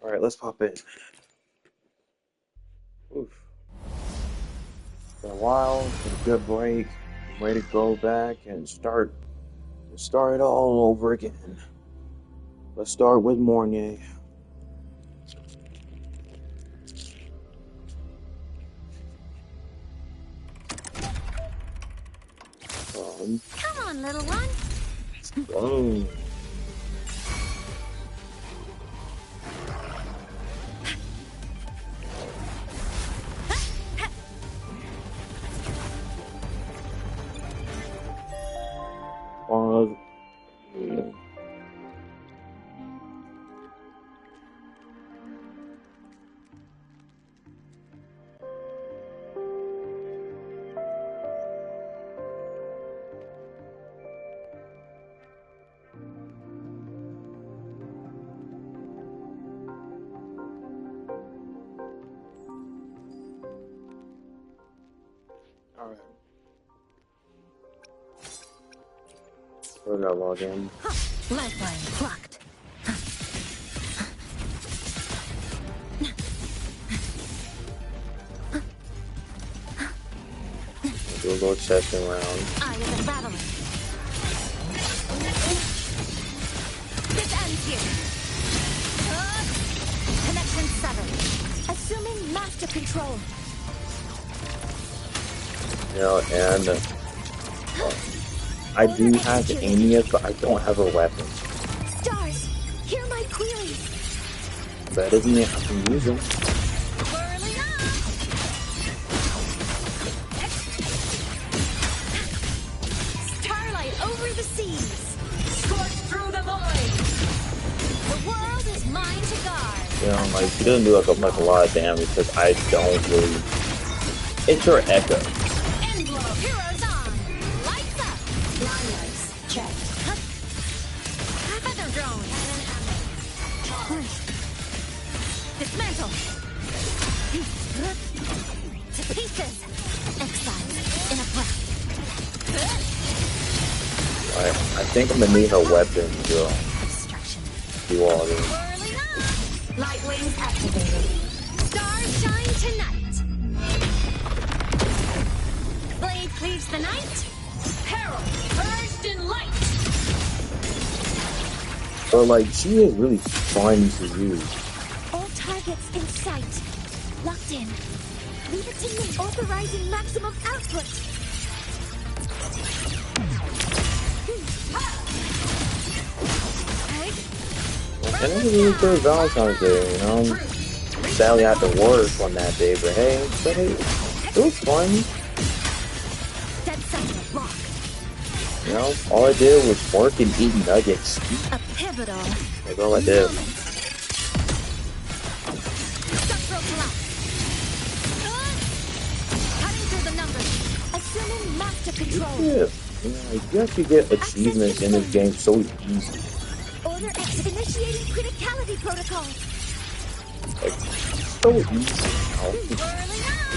Alright, let's pop in. Oof. For a while, get a good break. I'm ready to go back and start it all over again. Let's start with Mornye. Come on, little one. Boom. Yeah. Alright. We're gonna log in. Lifeline clocked. Do a little testing round. Eye of the battler. This ends here. Connection severed. Assuming master control. You know, and I do have Amiya, but I don't have a weapon. Stars, hear my queries. That doesn't mean I can use them. Whirling up. Starlight over the seas. Scorch through the void. The world is mine to guard. You know, like, she doesn't do like a lot of damage because I don't really. It's her echo. Heroes on! Lights up! Liners, check. Feather drone. Dismantle. To pieces. Exile in a breath. I think I'm gonna need her weapon to Obstruction. do all this. Whirling up! Light wings activated. Stars shine tonight. Blade cleaves the night. Peril purged in light. But like, she is really fun to use. All targets in sight. Locked in. Leave it to me. Authorizing maximum output. And it was really good Valentine's Day, you know. Sadly, I had to work on that day, but hey, it was fun. Dead center block. You know, all I did was work and eat nuggets. A pivotal. That's all I did. Structural collapse. Cutting through the numbers. Assuming master control. Yeah, you know, you actually get achievements in this game so easy. Order X initiating criticality protocol. Like, so easy now. Whirling up.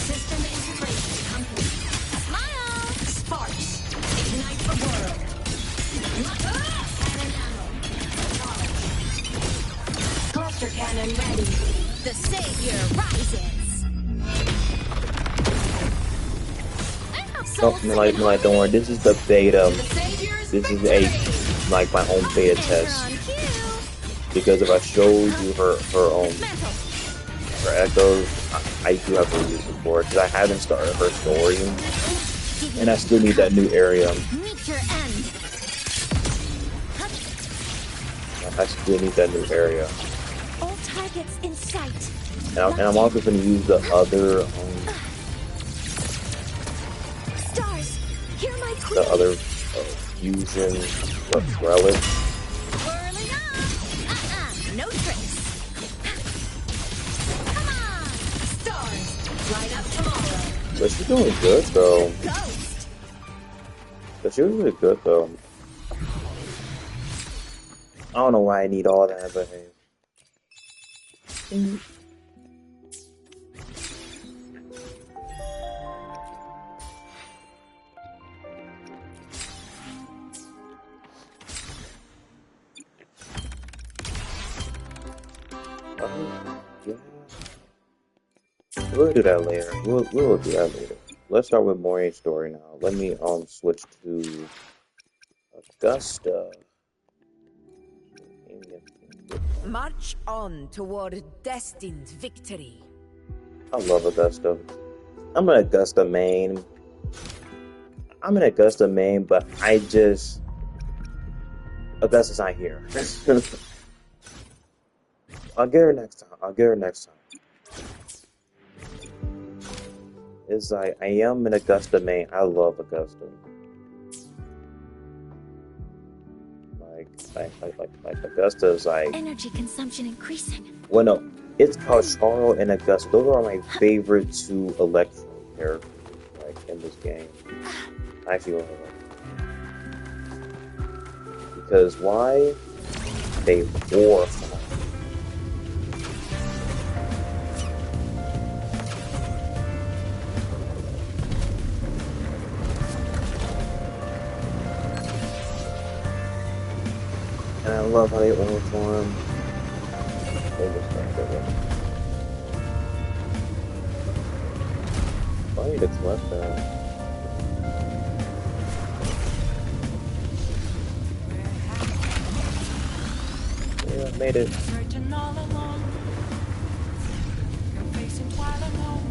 System integration complete. Smile. Sparks. Ignite the world. Cannon ammo. Cluster cannon ready. The savior rises. Oh, like, don't worry. This is the beta. This is like my own beta test. Because if I showed you her echoes, I do have to use it for it because I haven't started her story, and I still need that new area. Meet your end. I still need that new area, All targets in sight. and I'm also going to use the other Stars, hear my query. the other fusion relic. Whirling up. No tricks. Come on. Stars, light up tomorrow. But she's doing good though. Ghost. But she was really good though. I don't know why I need all that, but hey. We'll do that later. We'll do that later. Let's start with Mornye's story now. Let me switch to Augusta. March on toward destined victory. I love Augusta. I'm an Augusta main. But Augusta's not here. I'll get her next time. It's like I am an Augusta main. I love Augusta. Like Augusta's like energy consumption increasing. well no, it's called Charles and Augusta. Those are my favorite two Electro characters like in this game. I actually want to because why? They horrify. And I love how they uniform. They just like that. I need to collect that. Yeah, I made it. Searching all along. You're facing twilight alone.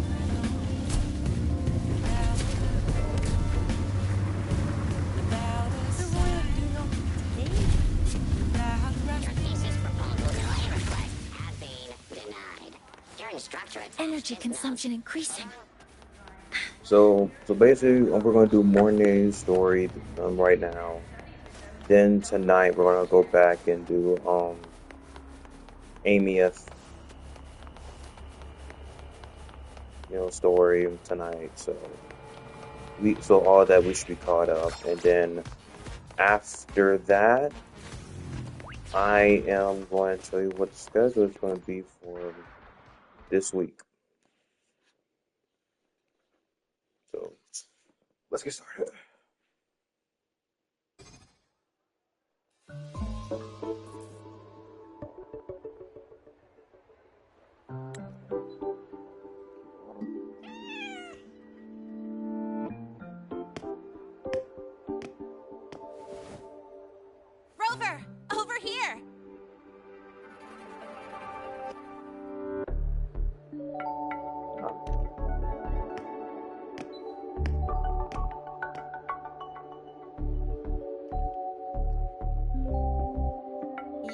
Energy consumption increasing. So basically, we're gonna do Mornye's story right now. Then tonight we're gonna go back and do Amy's story tonight. So all that we should be caught up, and then after that, I am going to tell you what the schedule is going to be for this week. So let's get started. Rover, over here.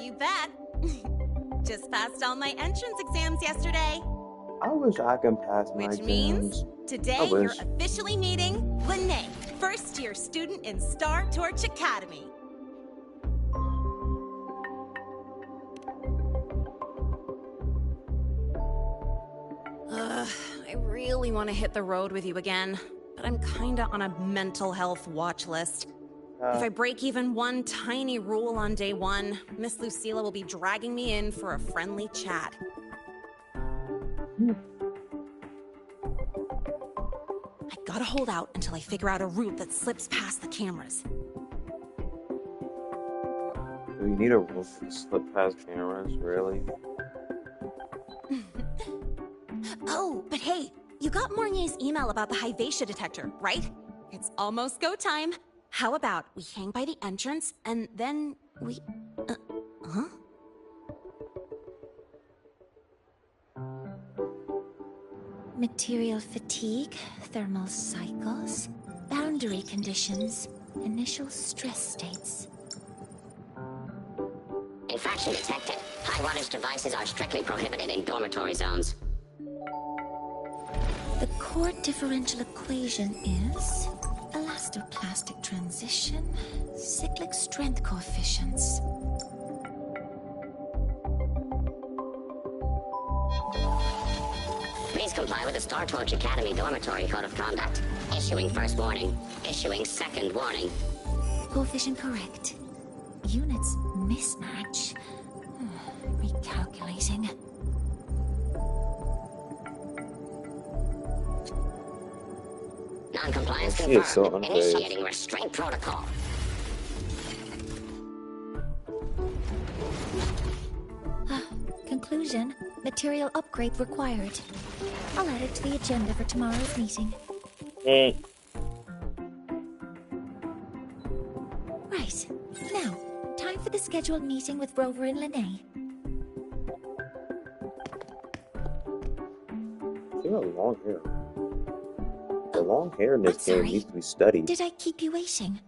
You bet. Just passed all my entrance exams yesterday. I wish I can pass my Which exams. means today you're officially meeting Mornye, first-year student in Star Torch Academy. I really want to hit the road with you again, but I'm kinda on a mental health watch list. If I break even one tiny rule on day one, Miss Lucilla will be dragging me in for a friendly chat. I gotta hold out until I figure out a route that slips past the cameras. Do you need a roof to slip past cameras, really? Oh, but hey, you got Mornye's email about the Hyvatia detector, right? It's almost go time. How about we hang by the entrance and then we... huh? Material fatigue, thermal cycles, boundary conditions, initial stress states. Infraction detected. High wattage devices are strictly prohibited in dormitory zones. The core differential equation is elastoplastic transition, cyclic strength coefficients. Please comply with the Star Torch Academy Dormitory Code of Conduct. Issuing first warning. Issuing second warning. Coefficient correct. Units mismatch. Recalculating. Non-compliance She is so confirmed. unfazed. Initiating restraint protocol. Conclusion. Material upgrade required. I'll add it to the agenda for tomorrow's meeting. Mm. Right. Now, time for the scheduled meeting with Rover and Lene. She got long hair. The long hair in this I'm game sorry. needs to be studied. Did I keep you waiting?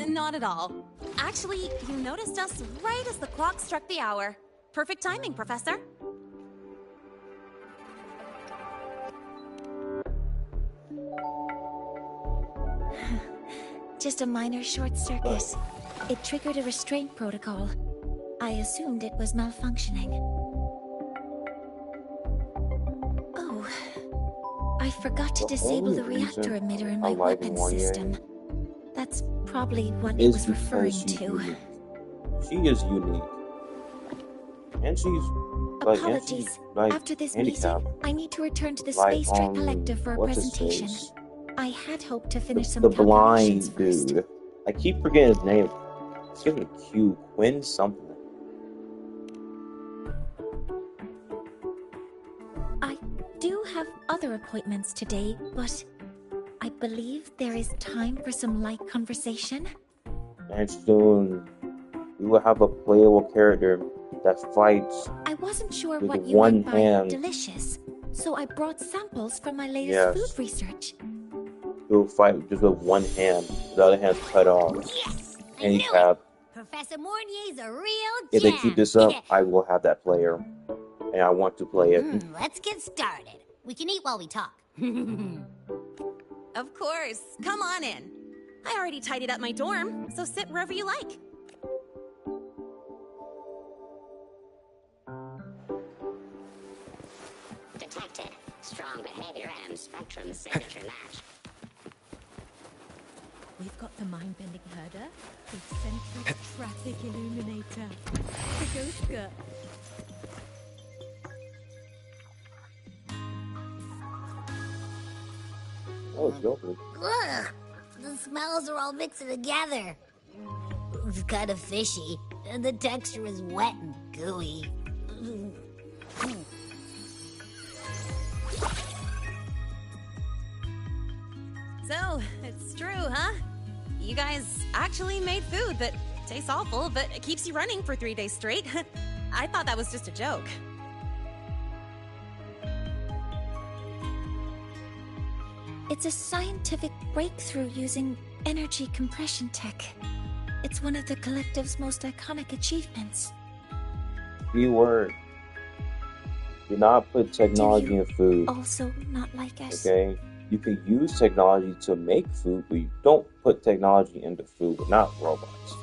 Not at all. Actually, you noticed us right as the clock struck the hour. Perfect timing, Professor. Just a minor short circuit. It triggered a restraint protocol. I assumed it was malfunctioning. Oh. I forgot to disable the reactor emitter in my weapons system. That's probably what it was referring to. Unique. She is unique. And she's Apologies. After this meeting, I need to return to the Space Trek Collective for a presentation. I had hoped to finish some calculations blind dude. first. I keep forgetting his name. It's giving a Q. Quinn something. I do have other appointments today, but I believe there is time for some light conversation. And soon, we will have a playable character that fights. I wasn't sure with what you one meant by hand. delicious, so I brought samples from my latest food research. He will fight just with one hand. The other hand's cut off. Yes! I Handicap. knew it! Professor Mornye's a real If they gem. keep this up, I will have that player. And I want to play it. Let's get started. We can eat while we talk. Of course. Come on in. I already tidied up my dorm, so sit wherever you like. Detected. Strong behavior and spectrum signature match. We've got the mind-bending herder, the eccentric traffic illuminator, the ghost girl. Oh, it's lovely. Ugh! The smells are all mixing together. It's kind of fishy, and the texture is wet and gooey. So, it's true, huh? You guys actually made food that tastes awful, but it keeps you running for 3 days straight. I thought that was just a joke. It's a scientific breakthrough using energy compression tech. It's one of the collective's most iconic achievements. Key word. Do not put technology in food. Also not like us. Okay? You can use technology to make food, but you don't put technology into food. We're not robots.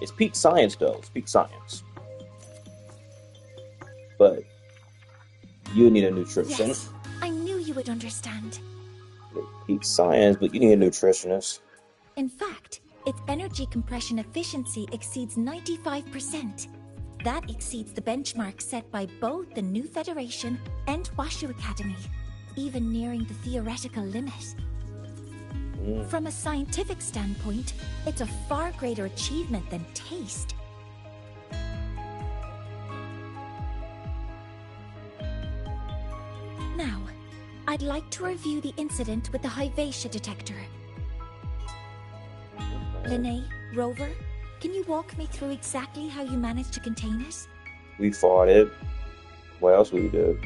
It's peak science, though. It's peak science. But you need a nutrition. Yes, I knew you would understand. Peak science, but you need a nutritionist. In fact, its energy compression efficiency exceeds 95%. That exceeds the benchmark set by both the New Federation and Washu Academy, even nearing the theoretical limit. From a scientific standpoint, it's a far greater achievement than taste. Now, I'd like to review the incident with the Hyvatia detector. Lene, Rover, can you walk me through exactly how you managed to contain it? We fought it. What else we did?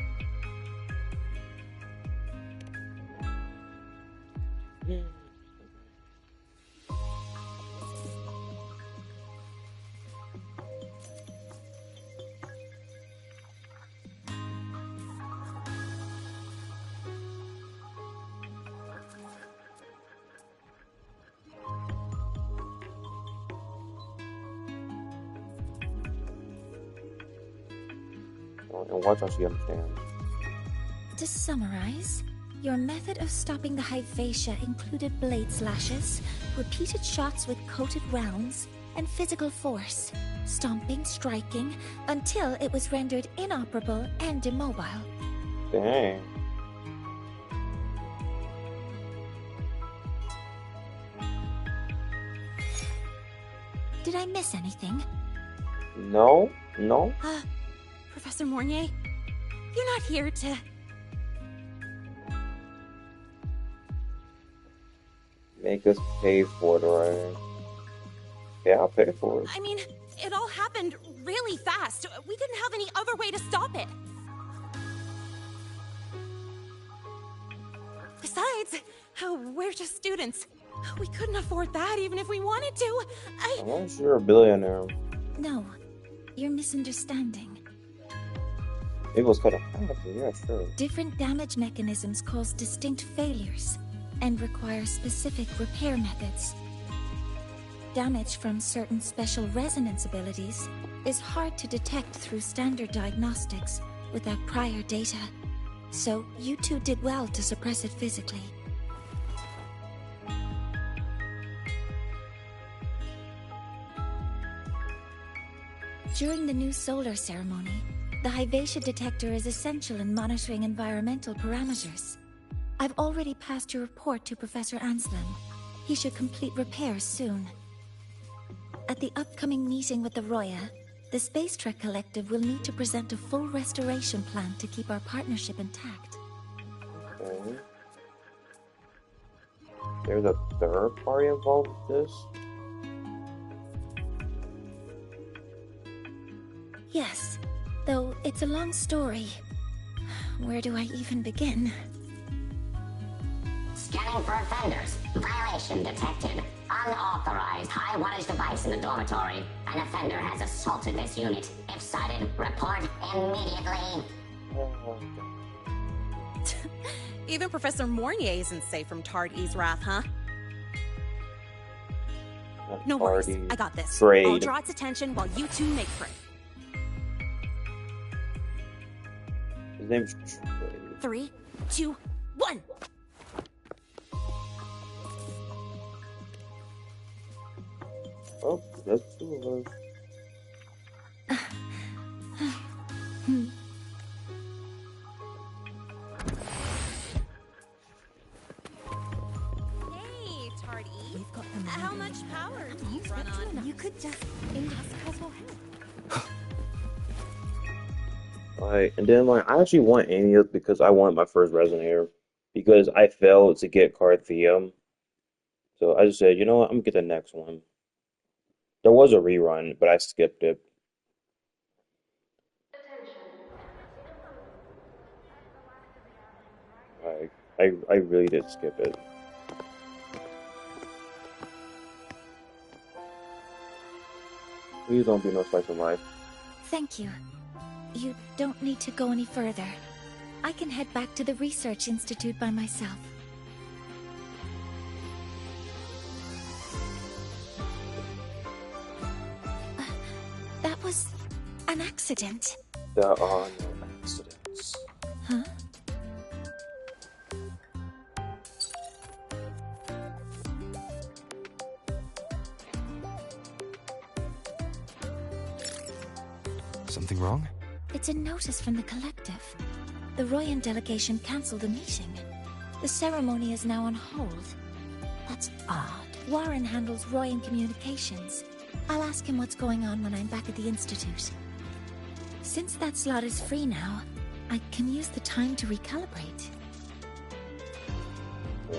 And watch how she understands. To summarize, your method of stopping the Hyvatia included blade slashes, repeated shots with coated rounds, and physical force, stomping, striking, until it was rendered inoperable and immobile. Dang. Did I miss anything? No, no. Professor Mornye, you're not here to... Make us pay for it, right? Yeah, I'll pay for it. I mean, it all happened really fast. We didn't have any other way to stop it. Besides, we're just students. We couldn't afford that even if we wanted to. Unless you're a billionaire. No, you're misunderstanding. It was cut off. Yeah, sure. Different damage mechanisms cause distinct failures and require specific repair methods. Damage from certain special resonance abilities is hard to detect through standard diagnostics without prior data. So, you two did well to suppress it physically. During the new solar ceremony, the Hyvatia detector is essential in monitoring environmental parameters. I've already passed your report to Professor Anslem. He should complete repairs soon. At the upcoming meeting with the Roya, the Space Trek Collective will need to present a full restoration plan to keep our partnership intact. Okay. There's a third party involved with this? Yes, though it's a long story. Where do I even begin? Scanning for offenders. Violation detected. Unauthorized high wattage device in the dormitory. An offender has assaulted this unit. If sighted, report immediately. Even Professor Mornye isn't safe from Tard-E's wrath, huh? No worries, I got this. Trade. I'll draw its attention while you two make free. His name's Trade. 3, 2, 1! Oh, that's two of us. Hey, Tard-E. We've got the How money. much power do you Use run that on? You could just ask for help. Alright, and then I actually want Anya because I want my first resonator. Because I failed to get Carthium. So I just said, you know what, I'm gonna get the next one. There was a rerun, but I skipped it. I really did skip it. Please don't be no slice of life. Thank you. You don't need to go any further. I can head back to the Research Institute by myself. That was an accident. There are no accidents. Huh? Something wrong? It's a notice from the collective. The Royan delegation cancelled the meeting. The ceremony is now on hold. That's odd. Warren handles Royan communications. I'll ask him what's going on when I'm back at the Institute. Since that slot is free now, I can use the time to recalibrate.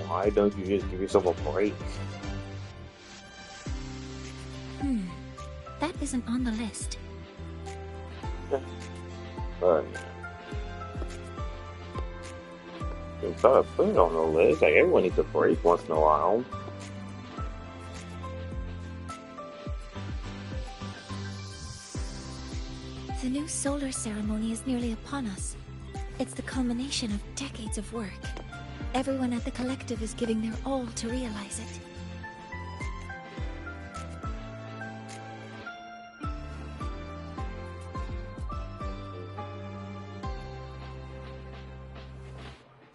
Why don't you just give yourself a break? That isn't on the list. But you gotta put it on the list. Like everyone needs a break once in a while. The new solar ceremony is nearly upon us. It's the culmination of decades of work. Everyone at the collective is giving their all to realize it.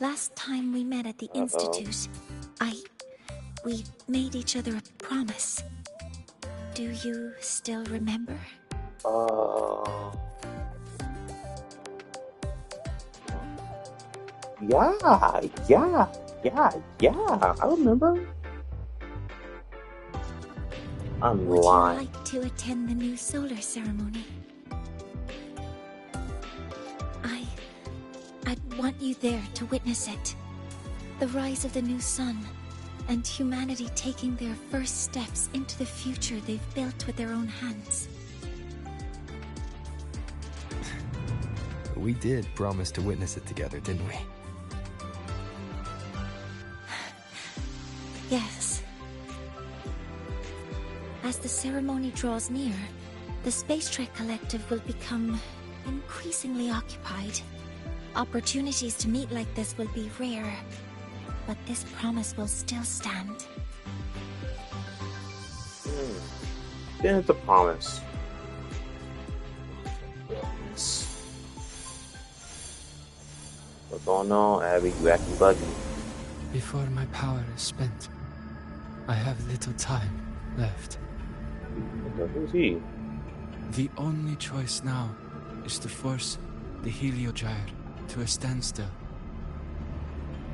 Last time we met at the Institute, we made each other a promise. Do you still remember? Yeah, I remember. I'm Would lying. you like to attend the new solar ceremony? I'd want you there to witness it. The rise of the new sun, and humanity taking their first steps into the future they've built with their own hands. We did promise to witness it together, didn't we? Yes. As the ceremony draws near, the Space Trek Collective will become increasingly occupied. Opportunities to meet like this will be rare, but this promise will still stand. Then it's a promise. What's going on, Abby? You acting buggy. Before my power is spent, I have little time left. Who's he? The only choice now is to force the Heliogyre to a standstill.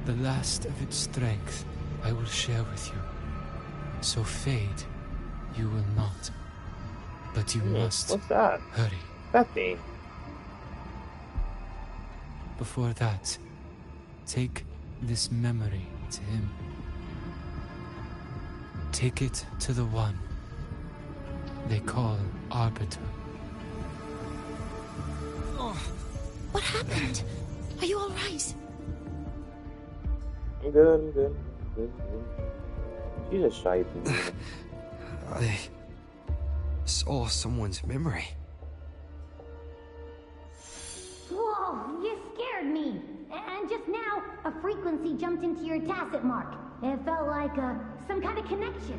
The last of its strength I will share with you. So fade, you will not. But you must What's that? hurry. That thing. Before that, take this memory to him. Take it to the one they call Arbiter. What happened? Are you all right? I'm good, I'm good. Good. She's a shy bee. I saw someone's memory. Whoa, you scared me. And just now, a frequency jumped into your tacit mark. It felt like some kind of connection.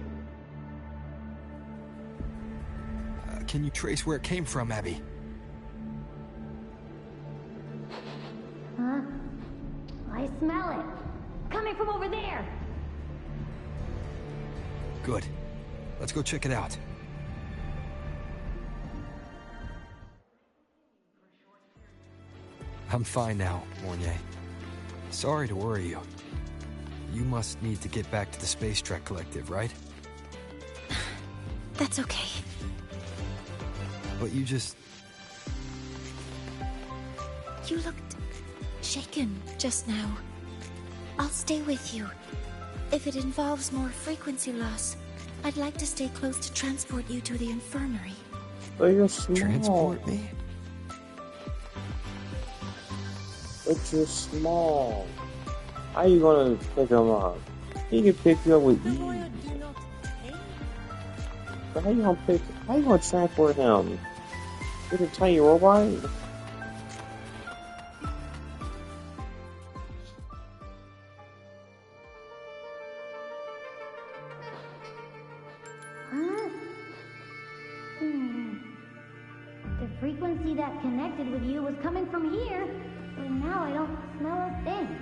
Can you trace where it came from, Abby? Huh? I smell it. Coming from over there. Good. Let's go check it out. I'm fine now, Mornye. Sorry to worry you. You must need to get back to the Space Trek Collective, right? That's okay. But you just... You looked shaken just now. I'll stay with you. If it involves more frequency loss, I'd like to stay close to transport you to the infirmary. But you're small. transport me? But you're small. How you gonna pick him up? He can pick you up with ease. But how you gonna transport him? With a tiny robot? Huh? The frequency that connected with you was coming from here, but now I don't smell a thing.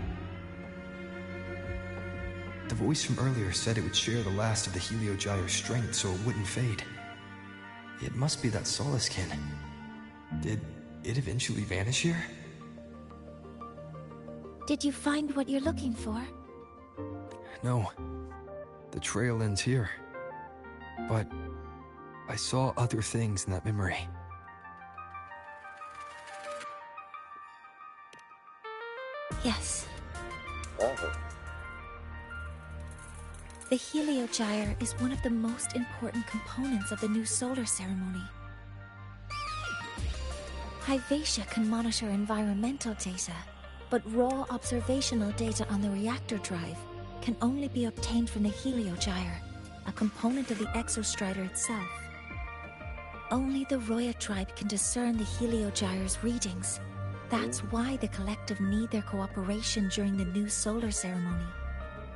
The voice from earlier said it would share the last of the Heliogyre's strength so it wouldn't fade. It must be that Solace kin. Did it eventually vanish here? Did you find what you're looking for? No. The trail ends here. But I saw other things in that memory. Yes. Oh. The Heliogyre is one of the most important components of the new solar ceremony. Hyvatia can monitor environmental data, but raw observational data on the reactor drive can only be obtained from the Heliogyre, a component of the Exostrider itself. Only the Roya tribe can discern the Heliogyre's readings. That's why the collective need their cooperation during the new solar ceremony.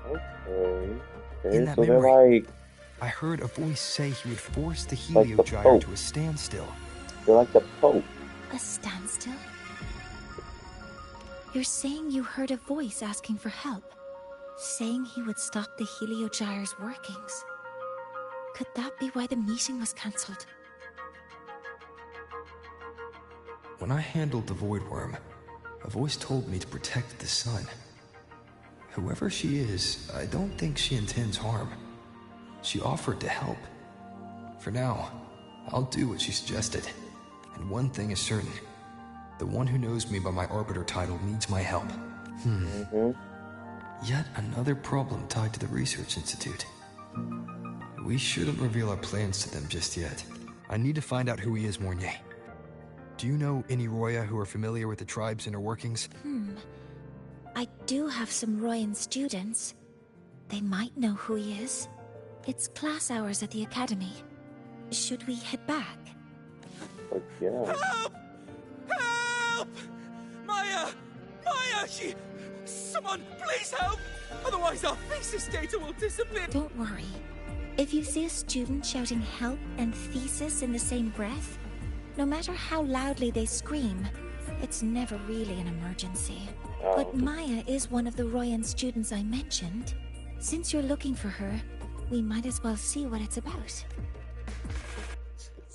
Okay. In that So they're memory, like I heard a voice say he would force the Like the Heliogyre Pope. to a standstill. they're like the Pope. A standstill? You're saying you heard a voice asking for help, saying he would stop the Heliogyre's workings. Could that be why the meeting was cancelled? When I handled the Void Worm, a voice told me to protect the sun. Whoever she is, I don't think she intends harm. She offered to help. For now, I'll do what she suggested. And one thing is certain. The one who knows me by my Arbiter title needs my help. Yet another problem tied to the Research Institute. We shouldn't reveal our plans to them just yet. I need to find out who he is, Mornye. Do you know any Roya who are familiar with the tribe's inner workings? I do have some Royan students. They might know who he is. It's class hours at the academy. Should we head back? But yeah. Help! Help! Maya! Maya! Someone, please help! Otherwise our thesis data will disappear! Don't worry. If you see a student shouting help and thesis in the same breath, no matter how loudly they scream, it's never really an emergency. But Maya is one of the Royan students I mentioned. Since you're looking for her, we might as well see what it's about.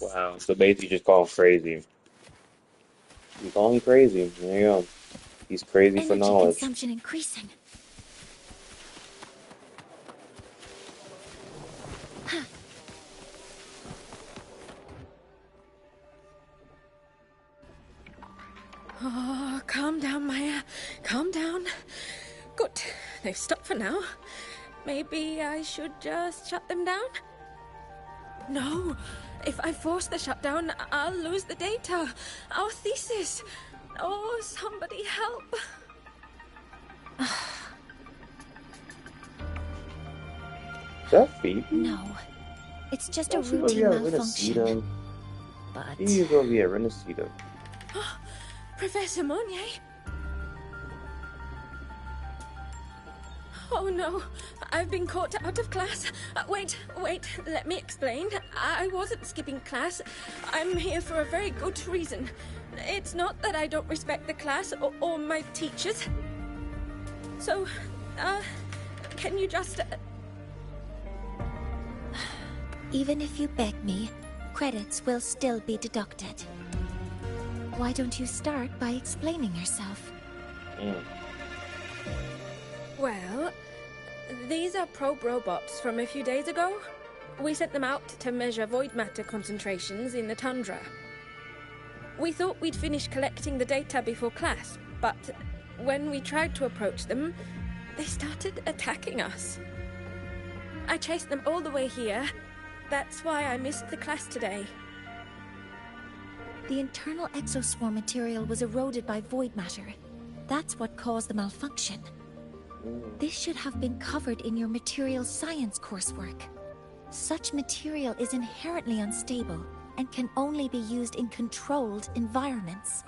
Wow. So basically, just call him crazy. You call him crazy. There you go. He's crazy for Energy knowledge. consumption increasing. Oh, calm down, Maya. Calm down. Good. They've stopped for now. Maybe I should just shut them down? No. If I force the shutdown, I'll lose the data. Our thesis. Oh, somebody help. Is that Phoebe? No. It's just a She's gonna be routine at malfunction. Renacida. But She's gonna be at Renacida. Professor Mornye? Oh no, I've been caught out of class. Wait, let me explain. I wasn't skipping class. I'm here for a very good reason. It's not that I don't respect the class or my teachers. So, can you just... even if you beg me, credits will still be deducted. Why don't you start by explaining yourself? Well, these are probe robots from a few days ago. We sent them out to measure void matter concentrations in the tundra. We thought we'd finish collecting the data before class, but when we tried to approach them, they started attacking us. I chased them all the way here. That's why I missed the class today. The internal exoswarm material was eroded by void matter. That's what caused the malfunction. This should have been covered in your material science coursework. Such material is inherently unstable and can only be used in controlled environments.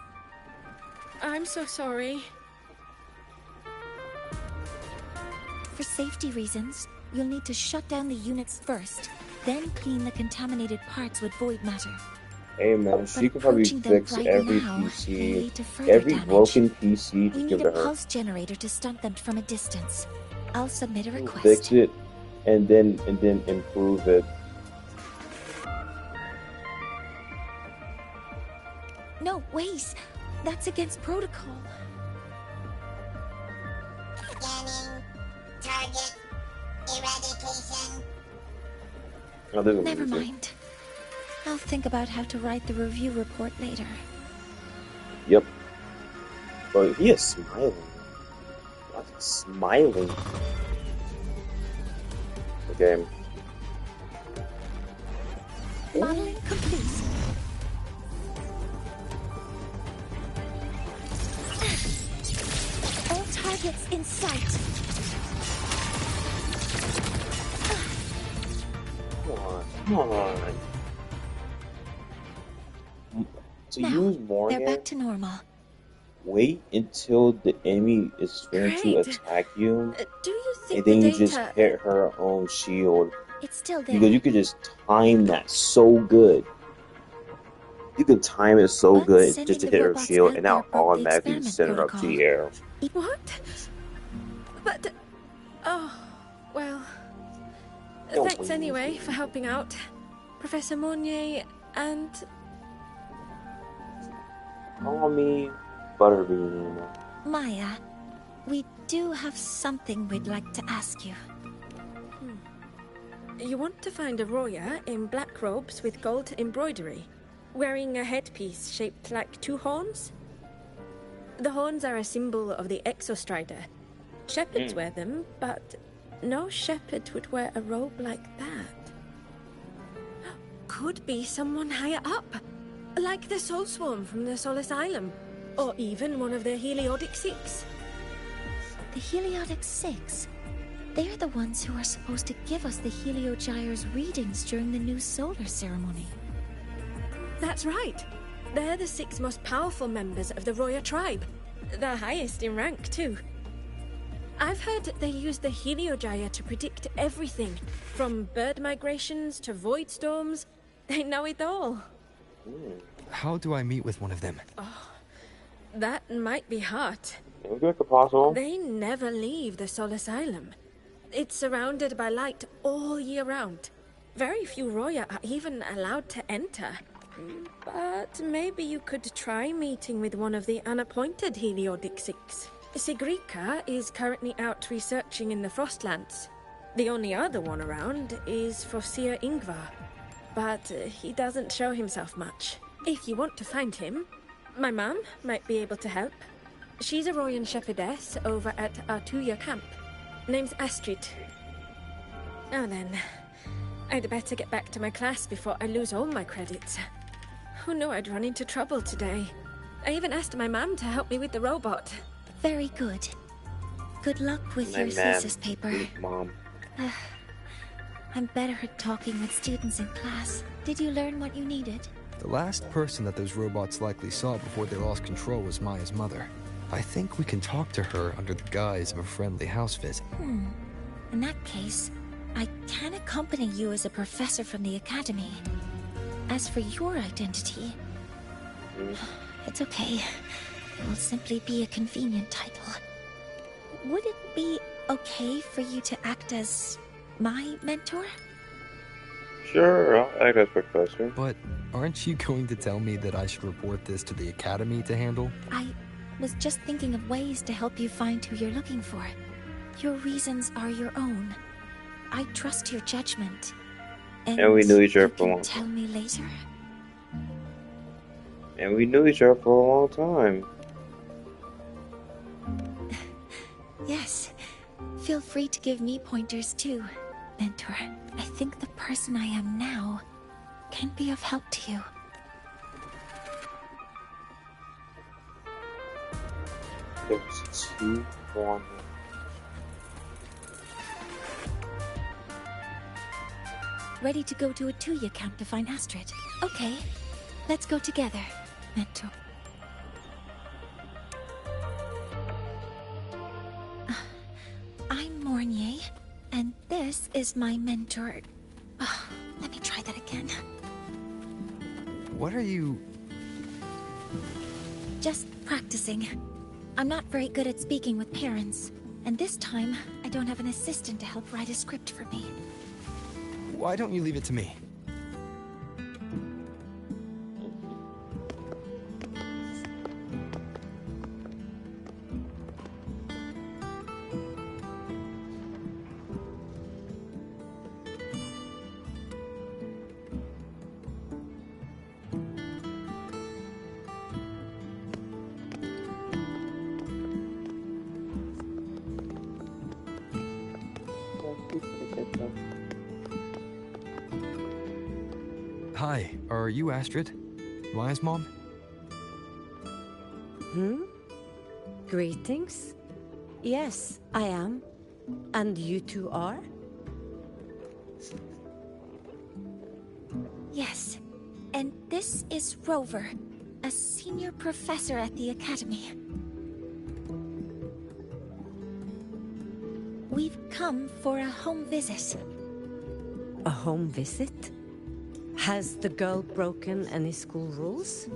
I'm so sorry. For safety reasons, you'll need to shut down the units first, then clean the contaminated parts with void matter. Hey man, she could probably approaching them fix right every now may PC, lead to further every damage. broken PC. We Just need give a to her. pulse generator to stunt them from a distance. I'll submit a request. Fix it, and then improve it. No, wait. That's against protocol. Scanning. Target. Eradication. Oh, there's a Never music. mind. I'll think about how to write the review report later. Yep. But he is smiling. That's smiling. Okay. Modeling complete. All targets in sight. Come on. To Now, use they're Mornye, back to normal. wait until the enemy is going to Great. attack you, Do you think and then the you data... just hit her own shield. It's still there. Because you could just time that so good. You can time it so But good sending just to the hit her robots shield, out and now there broke the automatically experiment send her up to protocol. the air. What? But... oh, well... Don't Thanks worry. anyway for helping out. Professor Mornye and... Call me Butterbean. Maya, we do have something we'd like to ask you. You want to find a Roya in black robes with gold embroidery, wearing a headpiece shaped like two horns. The horns are a symbol of the Exostrider. Shepherds wear them, but no shepherd would wear a robe like that. Could be someone higher up, like the Soul Swarm from the Soul Asylum, or even one of the Heliodic Six. The Heliodic Six? They're the ones who are supposed to give us the Heliogyre's readings during the new solar ceremony. That's right. They're the 6 most powerful members of the Roya tribe. The highest in rank, too. I've heard they use the Heliogyre to predict everything, from bird migrations to void storms. They know it all. How do I meet with one of them? Oh, that might be hard. Maybe like possible. They never leave the Soul Asylum. It's surrounded by light all year round. Very few Roya are even allowed to enter. But maybe you could try meeting with one of the unappointed Heliodic Six. Sigrika is currently out researching in the Frostlands. The only other one around is Fosir Ingvar, but he doesn't show himself much. If you want to find him, my mum might be able to help. She's a Royan shepherdess over at Artuya camp. Name's Astrid. Now then, I'd better get back to my class before I lose all my credits. Who knew I'd run into trouble today? I even asked my mum to help me with the robot. Very good. Good luck with My your ma'am. thesis paper. Mom. I'm better at talking with students in class. Did you learn what you needed? The last person that those robots likely saw before they lost control was Maya's mother. I think we can talk to her under the guise of a friendly house visit. In that case, I can accompany you as a professor from the academy. As for your identity, it's okay. It will simply be a convenient title. Would it be okay for you to act as my mentor? Sure, I'll act as professor. But aren't you going to tell me that I should report this to the academy to handle? I was just thinking of ways to help you find who you're looking for. Your reasons are your own. I trust your judgment. And we knew each other you for a can long tell me later. And we knew each other for a long time. Yes. Feel free to give me pointers too, mentor. I think the person I am now can be of help to you. There's 2 on. Ready to go to a Tuya camp to find Astrid? Okay, let's go together, mentor. I'm Mornye, and this is my mentor. Let me try that again. What are you... Just practicing. I'm not very good at speaking with parents, and this time I don't have an assistant to help write a script for me. Why don't you leave it to me? Hi, are you Astrid? Maya's mom? Greetings. Yes, I am. And you two are? Yes, and this is Rover, a senior professor at the academy. We've come for a home visit. A home visit? Has the girl broken any school rules?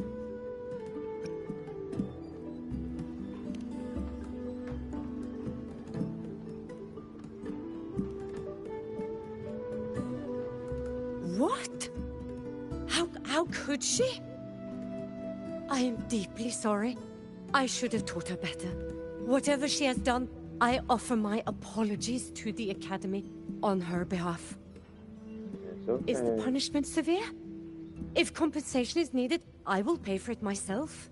What? How could she? I am deeply sorry. I should have taught her better. Whatever she has done, I offer my apologies to the Academy on her behalf. okay. Is the punishment severe? If compensation is needed, I will pay for it myself.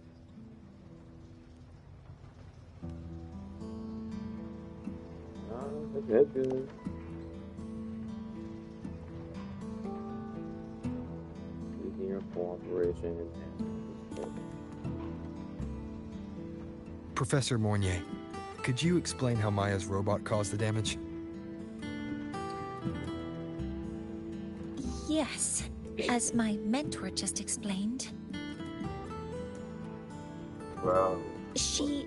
Okay, good. Using your cooperation and Professor Mornye, could you explain how Maya's robot caused the damage? Yes, as my mentor just explained. well, She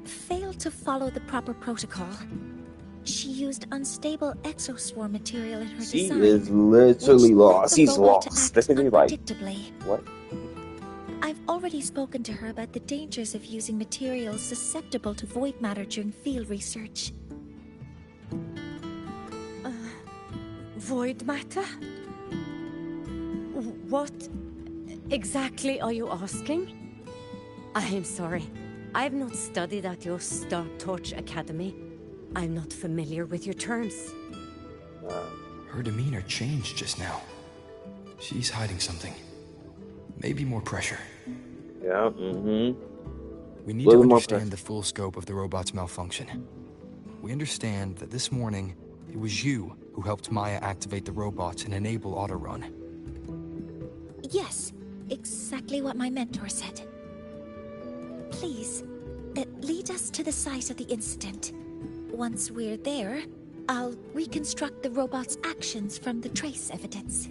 failed to follow the proper protocol. She used unstable exoswarm material in her she design. is literally which led lost. the She's robot lost. to act Like, unpredictably. what? I've already spoken to her about the dangers of using materials susceptible to void matter during field research. Void matter? What exactly are you asking? I am sorry. I have not studied at your Star Torch Academy. I'm not familiar with your terms. Her demeanor changed just now. She's hiding something. Maybe more pressure. Yeah, We need Little to more understand the full scope of the robot's malfunction. We understand that this morning, it was you who helped Maya activate the robots and enable auto-run. Yes, exactly what my mentor said. Please, lead us to the site of the incident. Once we're there, I'll reconstruct the robot's actions from the trace evidence.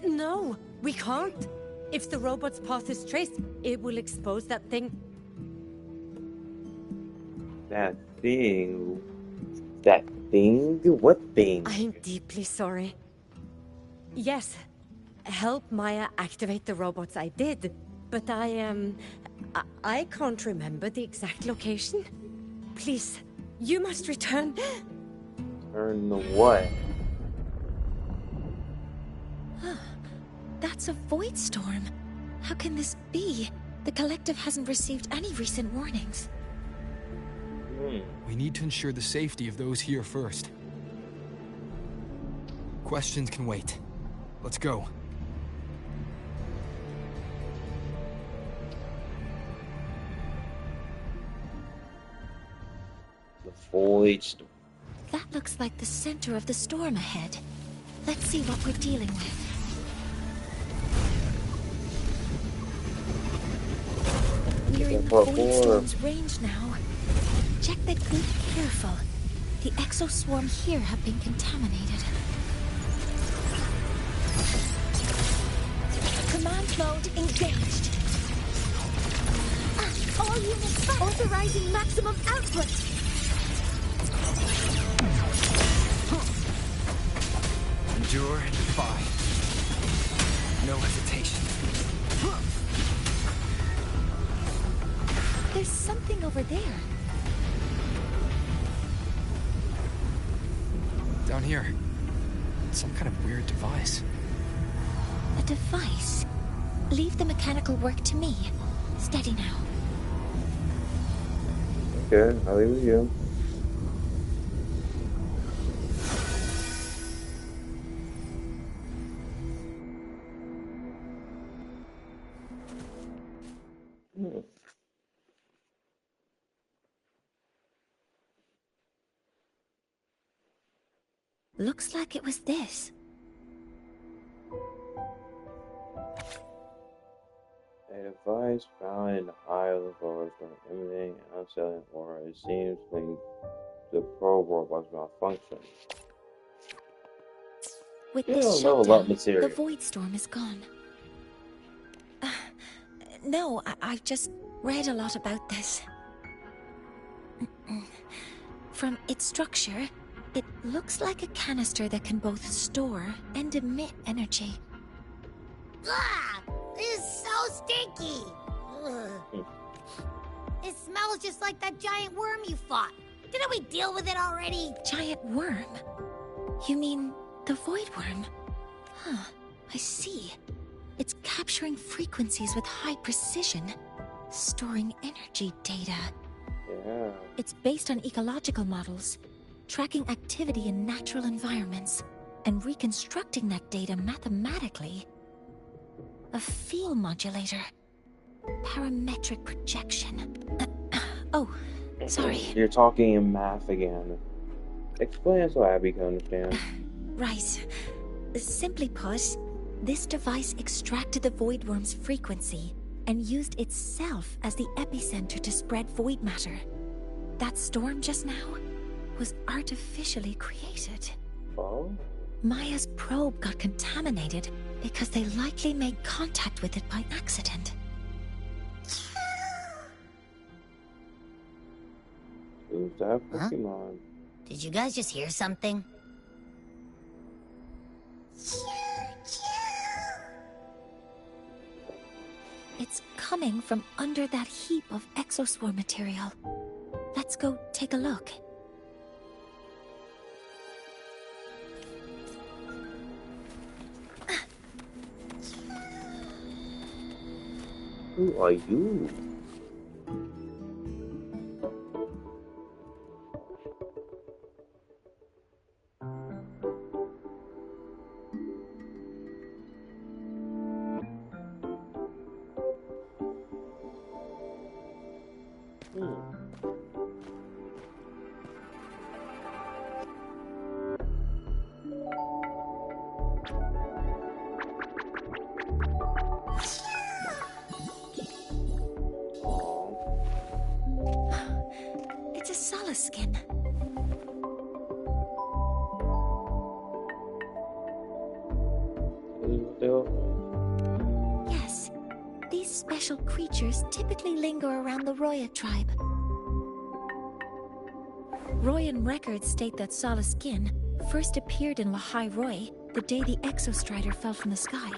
No, we can't. If the robot's path is traced, it will expose that thing. That thing. That thing? What thing? I am deeply sorry. Yes, help Maya activate the robots I did, but I can't remember the exact location. Please, you must return. Turn the what? That's a void storm. How can this be? The collective hasn't received any recent warnings. We need to ensure the safety of those here first. Questions can wait. Let's go. The void storm. That looks like the center of the storm ahead. Let's see what we're dealing with. We're in the void storm's range now. Check the gate careful. The exoswarm here have been contaminated. Command mode engaged. All units authorizing maximum output. Endure and defy. No hesitation. There's something over there. Down here. Some kind of weird device. A device? Leave the mechanical work to me. Steady now. Okay, I'll leave it with you. Looks like it was this. A device found in the eye of the forest from emanating an unsettling aura. It seems like the probe robot's malfunction. With Yeah, this level up shutdown, material. the void storm is gone. No, I've just read a lot about this. From its structure, it looks like a canister that can both store and emit energy. Ugh! This is so stinky! Ugh. It smells just like that giant worm you fought. Didn't we deal with it already? Giant worm? You mean the void worm? Huh, I see. It's capturing frequencies with high precision, storing energy data. Yeah. It's based on ecological models, tracking activity in natural environments, and reconstructing that data mathematically. A field modulator. Parametric projection. Oh, sorry. You're talking in math again. Explain so Abby can understand. Right. Simply put, this device extracted the void worm's frequency and used itself as the epicenter to spread void matter. That storm just now was artificially created. Oh? Maya's probe got contaminated because they likely made contact with it by accident. Who's that Pokemon? Did you guys just hear something? It's coming from under that heap of exoswarm material. Let's go take a look. Who are you? It's a Solace skin. Yes, these special creatures typically linger around the Roya tribe. Royan records state that Solace skin first appeared in Lahai Roy the day the Exostrider fell from the sky.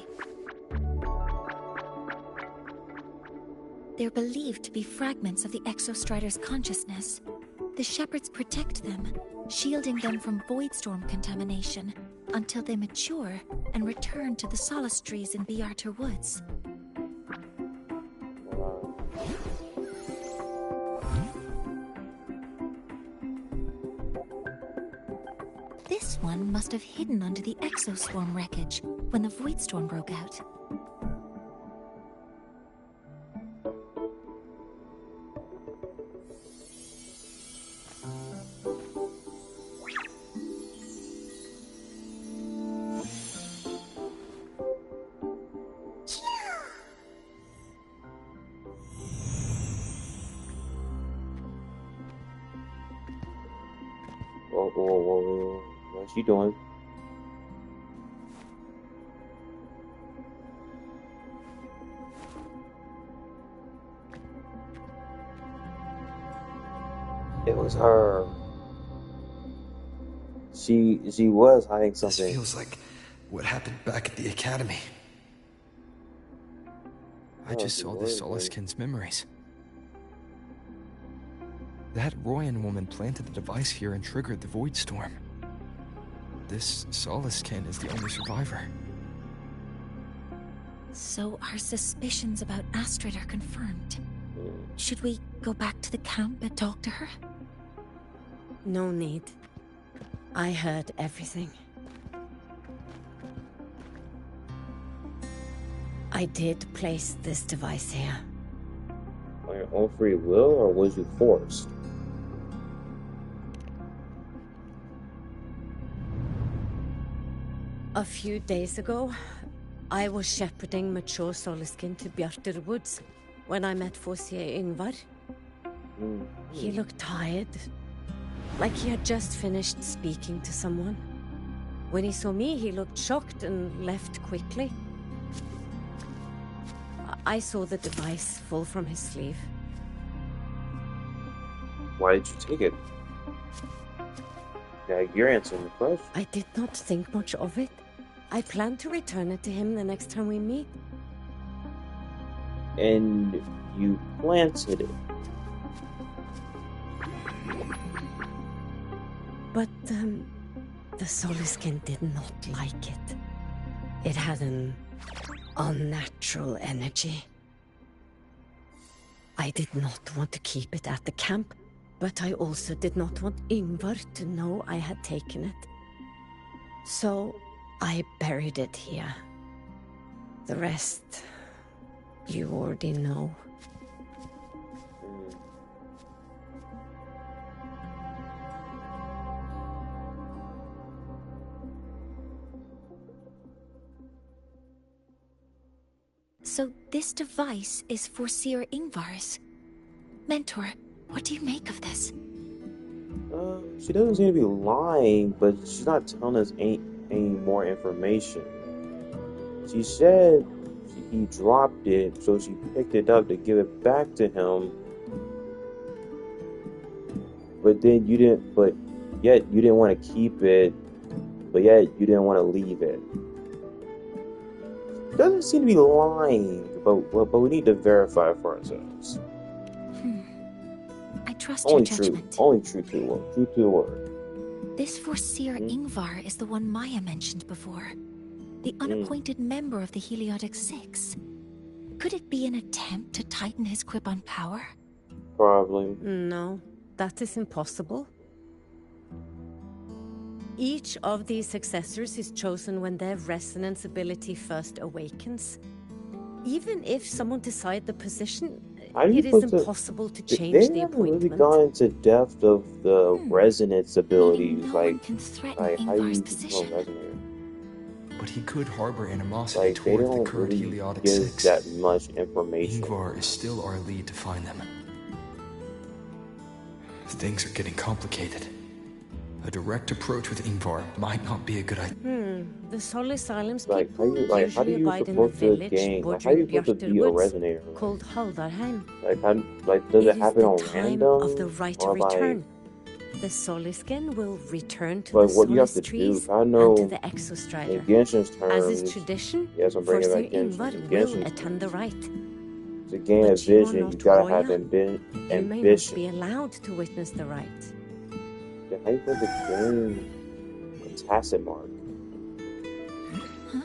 They're believed to be fragments of the Exostrider's consciousness. The shepherds protect them, shielding them from voidstorm contamination until they mature and return to the Solace trees in Biarter Woods. This one must have hidden under the exoswarm wreckage when the voidstorm broke out. Whoa. What's she doing? It was her. She was hiding something. This feels like what happened back at the academy. I just saw the Solaskin's memories. That Royan woman planted the device here and triggered the void storm. This Solaskin is the only survivor. So our suspicions about Astrid are confirmed. Should we go back to the camp and talk to her? No need. I heard everything. I did place this device here. On your own free will, or was you forced? A few days ago, I was shepherding mature Solaskin to Bjarter Woods when I met Fossier Ingvar. He looked tired, like he had just finished speaking to someone. When he saw me, he looked shocked and left quickly. I saw the device fall from his sleeve. Why did you take it? Yeah, you're answering the question. I did not think much of it. I plan to return it to him the next time we meet. And you planted it. But, the Solaskin did not like it. It had an unnatural energy. I did not want to keep it at the camp, but I also did not want Ingvar to know I had taken it. So I buried it here. The rest, you already know. So this device is for Seer Ingvar's. Mentor, what do you make of this? She doesn't seem to be lying, but she's not telling us any more information. She said he dropped it, so she picked it up to give it back to him. But then you didn't. But yet you didn't want to keep it. But yet you didn't want to leave it. Doesn't seem to be lying, but we need to verify it for ourselves. I trust your judgment. Only truth to the word. Truth to the word. This Seer Ingvar is the one Maya mentioned before. The unappointed member of the Heliotic Six. Could it be an attempt to tighten his grip on power? Probably. No, that is impossible. Each of these successors is chosen when their resonance ability first awakens. Even if someone decides the position, it is impossible to change the appointment. They haven't really gone into depth of the resonance abilities. No one can threaten Ingvar's position. But he could harbor animosity toward the current Heliotic Six. That much information. Ingvar is still our lead to find them. Things are getting complicated. A direct approach with Ingvar might not be a good idea. The Solis Islands how people do you usually abide in the village bordering Bjartur Woods, called Haldarheim. Does it happen on time random? Of the right or return. The Soliskin will return to but the what you have Solis to trees do, I know and to the Exostrider. in Genshin's terms, As is tradition, yes, I'm bringing Forsyth back Genshin. Ingvar Genshin's will attend the rite. To gain a But you are vision, you not gotta have royal. You may not ambition. be allowed to witness the rite. How you put the game a tacit mark? Huh?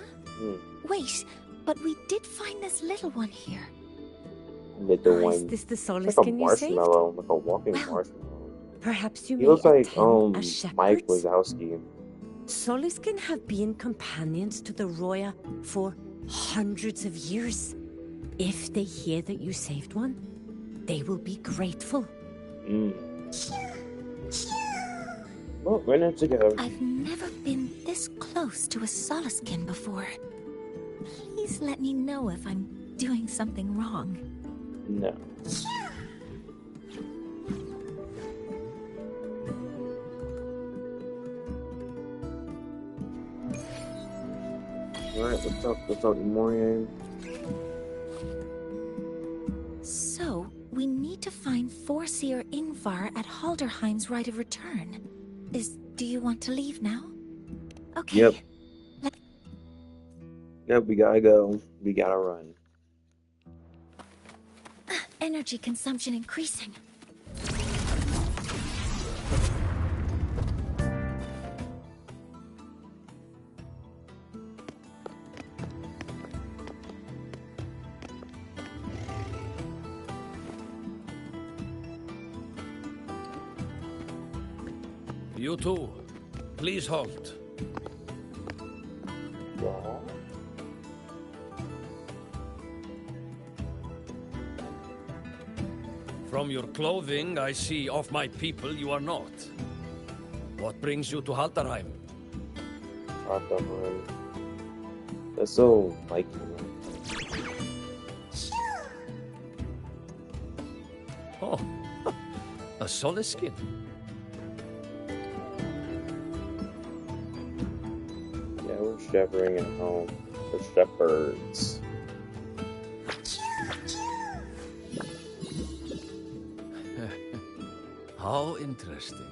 Wait, but we did find this little one here. Little one. Is this the Like a Soliskin you saved? marshmallow, like a walking marshmallow. Perhaps you He may looks like attend as Mike shepherds. Wazowski. Soliskin have been companions to the Roya for hundreds of years. If they hear that you saved one, they will be grateful. Well, we're not together. I've never been this close to a Soliskin before. Please let me know if I'm doing something wrong. No. Alright, let's talk to Mornye. So, we need to find Seer Ingvar at Halderheim's rite of return. Do you want to leave now? Okay. Yep. Yep, we gotta go. We gotta run. Energy consumption increasing. You two, please halt. From your clothing, I see of my people you are not. What brings you to Haldarheim? Haldarheim. That's so like Oh, a Soliskin. Yeah, we're shepherding at home. We're shepherds. How interesting.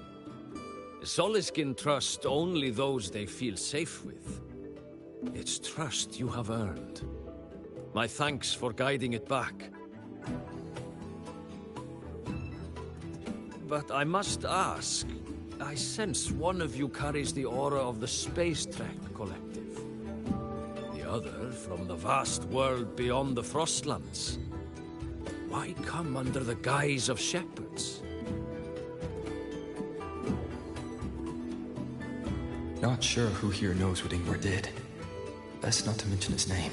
Soliskin trust only those they feel safe with. It's trust you have earned. My thanks for guiding it back. But I must ask, I sense one of you carries the aura of the Space Trek Collective. The other from the vast world beyond the Frostlands. Why come under the guise of shepherds? Not sure who here knows what Ingvar did. Best not to mention his name.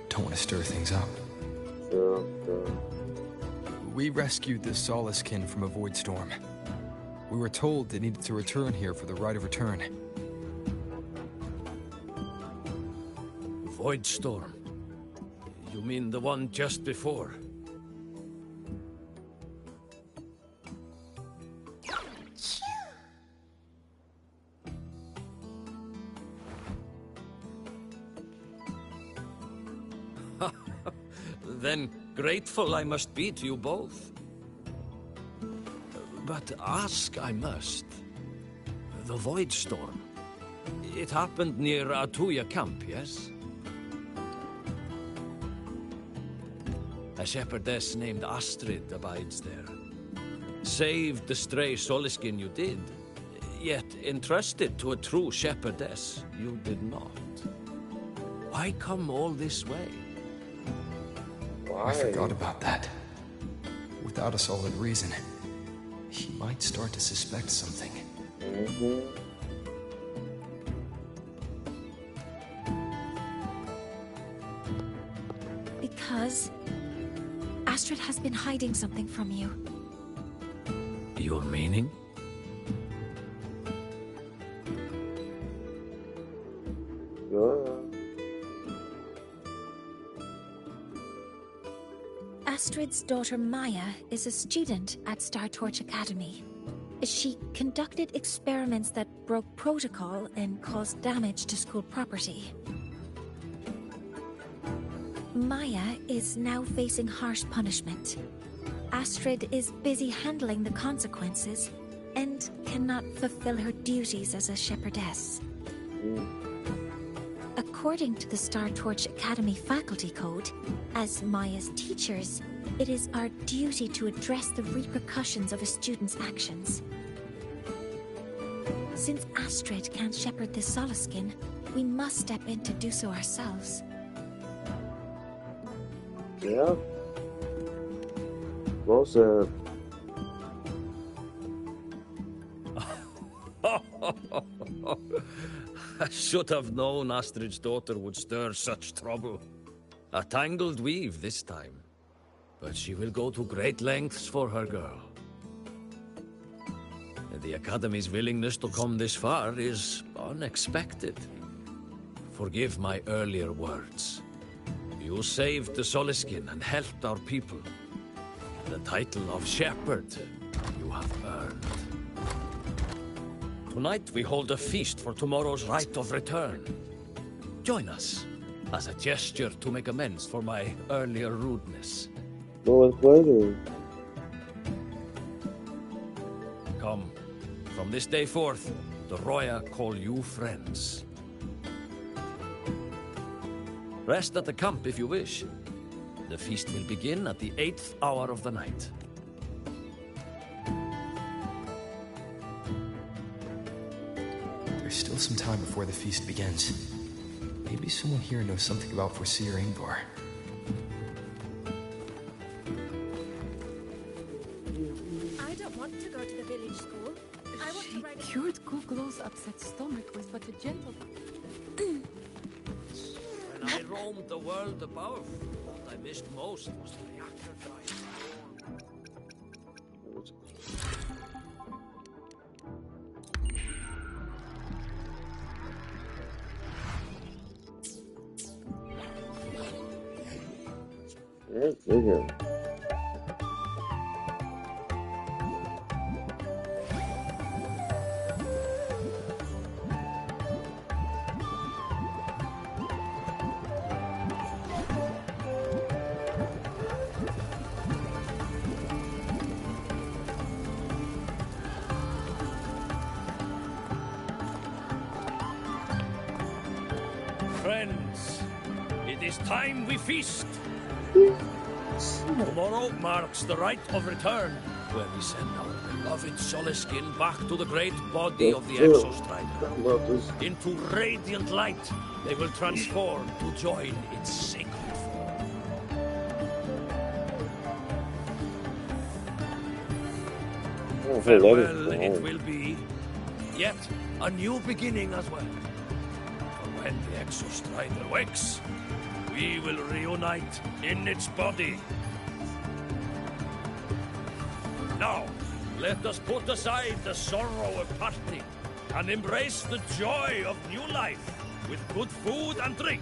Don't want to stir things up. Sure. We rescued the Soliskin from a void storm. We were told they needed to return here for the Rite of Return. Void storm? You mean the one just before? Then grateful I must be to you both. But ask I must. The Void Storm. It happened near Atuya camp, yes? A shepherdess named Astrid abides there. Saved the stray Soliskin you did, yet entrusted to a true shepherdess you did not. Why come all this way? I forgot about that. Without a solid reason, he might start to suspect something. Because Astrid has been hiding something from you. Your meaning? Astrid's daughter Maya is a student at Star Torch Academy. She conducted experiments that broke protocol and caused damage to school property. Maya is now facing harsh punishment. Astrid is busy handling the consequences and cannot fulfill her duties as a shepherdess. According to the Star Torch Academy faculty code, as Maya's teachers, it is our duty to address the repercussions of a student's actions. Since Astrid can't shepherd the Soliskin, we must step in to do so ourselves. Yeah. Well said. I should have known Astrid's daughter would stir such trouble. A tangled weave this time. But she will go to great lengths for her girl. The Academy's willingness to come this far is unexpected. Forgive my earlier words. You saved the Soliskin and helped our people. The title of Shepherd you have earned. Tonight we hold a feast for tomorrow's Rite of Return. Join us, as a gesture to make amends for my earlier rudeness. Well, with pleasure. Come, from this day forth, the Roya call you friends. Rest at the camp if you wish. The feast will begin at the 8th hour of the night. There's still some time before the feast begins. Maybe someone here knows something about Foreseer Ingvar. I don't want to go to the village school. I want to ride a... Cured Googlo's upset stomach was but a gentle... When I roamed the world above, what I missed most was the reactor drive. Bigger. Friends, it is time we feast. Tomorrow marks the Rite of Return, where we send our beloved Soliskin back to the great body of the Exostrider. Into radiant light, they will transform to join its sacred form. Farewell it will be, yet a new beginning as well. For when the Exostrider wakes, we will reunite in its body. Now, let us put aside the sorrow of parting and embrace the joy of new life with good food and drink.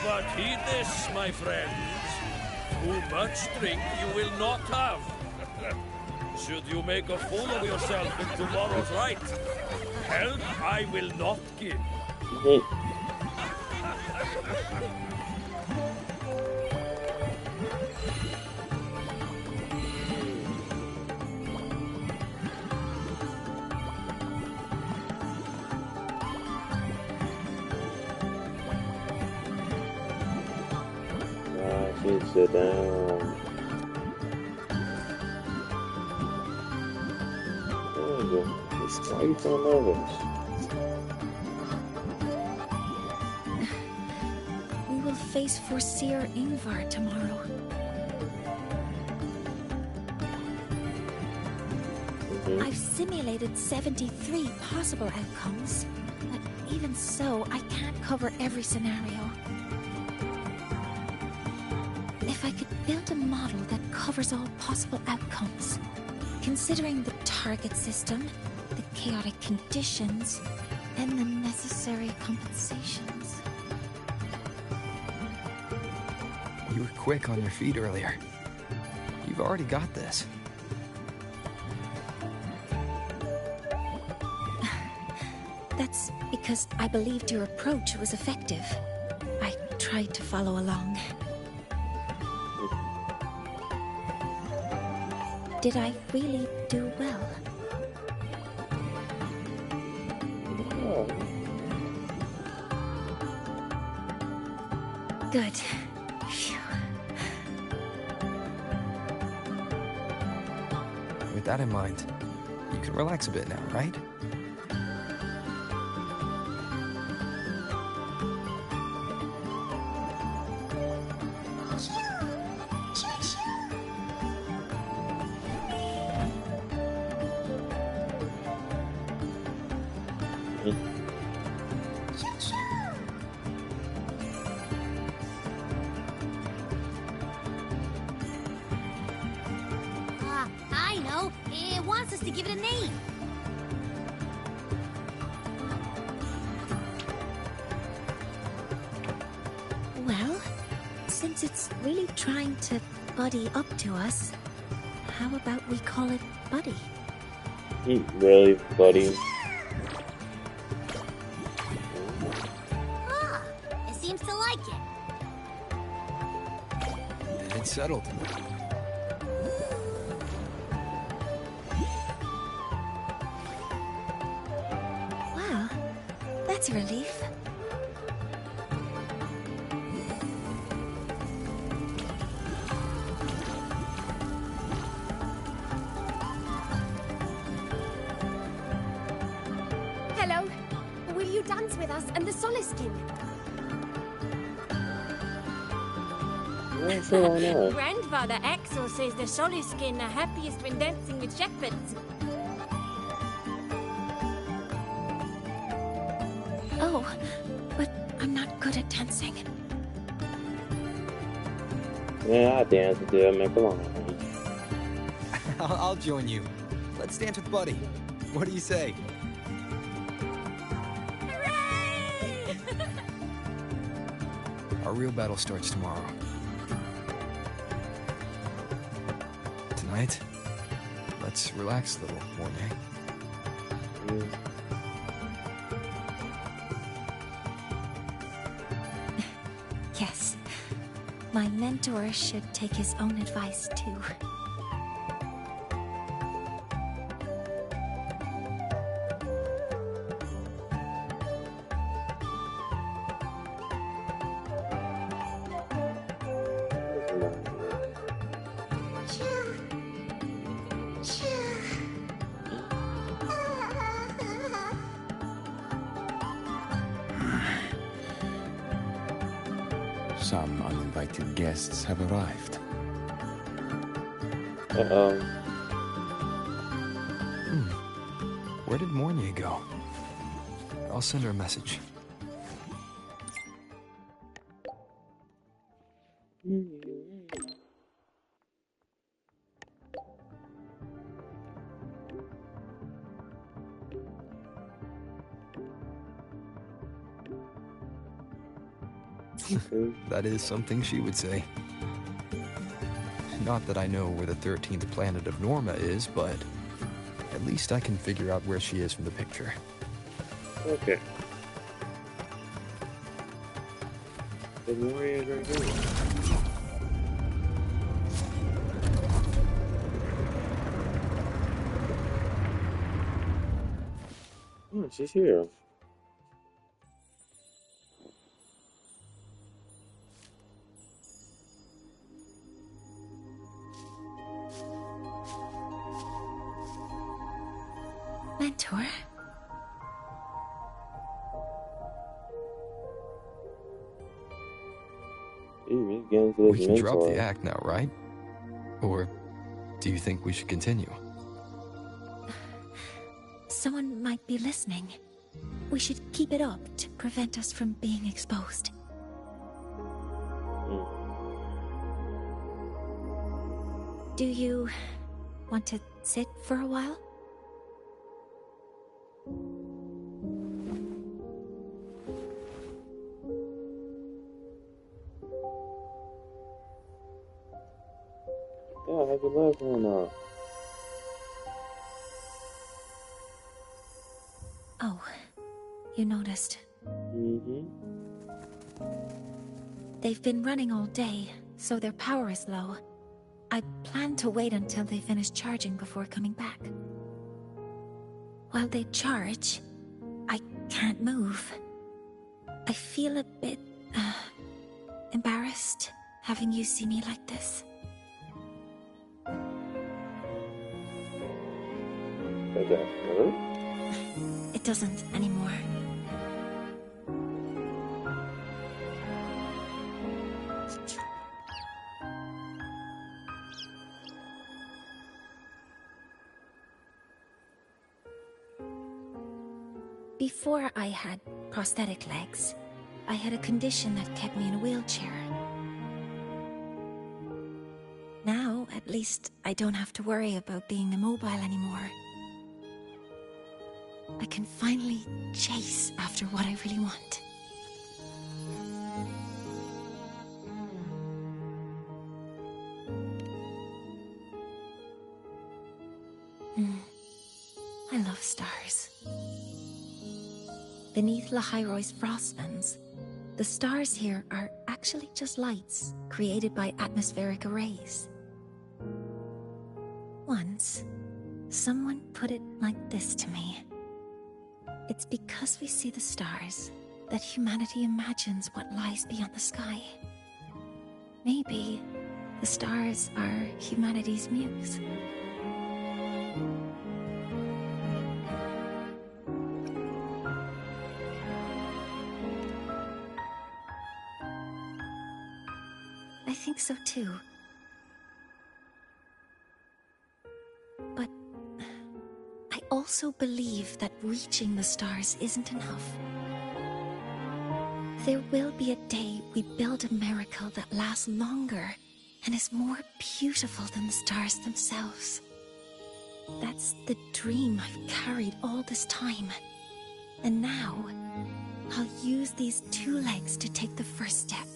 But heed this, my friends. Too much drink you will not have. Should you make a fool of yourself in tomorrow's fight, help I will not give. Sit down. Why are you so nervous? We will face Forseer Ingvar tomorrow. I've simulated 73 possible outcomes, but even so, I can't cover every scenario. If I could build a model that covers all possible outcomes, considering the target system, the chaotic conditions, and the necessary compensations. You were quick on your feet earlier. You've already got this. That's because I believed your approach was effective. I tried to follow along. Did I really do well? Good. Phew. With that in mind, you can relax a bit now, right? I know. It wants us to give it a name. Well, since it's really trying to buddy up to us, how about we call it Buddy? Really, buddy? Ah, it seems to like it. Then it's settled. Well, that's a relief. Hello. Will you dance with us and the Soliskin? Yeah, sure, why not? Grandfather Axel says the Soliskin are happiest when dancing with shepherds. Oh, but I'm not good at dancing. Yeah, I dance with you. I mean, come on. I'll join you. Let's dance with Buddy. What do you say? Our real battle starts tomorrow. Tonight, let's relax a little, Mornye. Yes. My mentor should take his own advice, too. Some uninvited guests have arrived. Uh-oh. Where did Mornye go? I'll send her a message. That is something she would say. Not that I know where the 13th planet of Norma is, but at least I can figure out where she is from the picture. Okay. The Mornye is right here. Oh, she's here. Mentor? We can drop the act now, right? Or do you think we should continue? Someone might be listening. We should keep it up to prevent us from being exposed. Do you want to sit for a while? Yeah, I have your left hand off. Oh, you noticed. Mm-hmm. They've been running all day, so their power is low. I plan to wait until they finish charging before coming back. While they charge, I can't move. I feel a bit, embarrassed having you see me like this. Does that hurt? It doesn't anymore. Before I had prosthetic legs, I had a condition that kept me in a wheelchair. Now, at least, I don't have to worry about being immobile anymore. I can finally chase after what I really want. I love stars. Beneath Lahairoy's frostlands, the stars here are actually just lights created by atmospheric arrays. Once, someone put it like this to me. It's because we see the stars that humanity imagines what lies beyond the sky. Maybe the stars are humanity's muse. I think so too. But I also believe that reaching the stars isn't enough. There will be a day we build a miracle that lasts longer and is more beautiful than the stars themselves. That's the dream I've carried all this time. And now, I'll use these two legs to take the first step.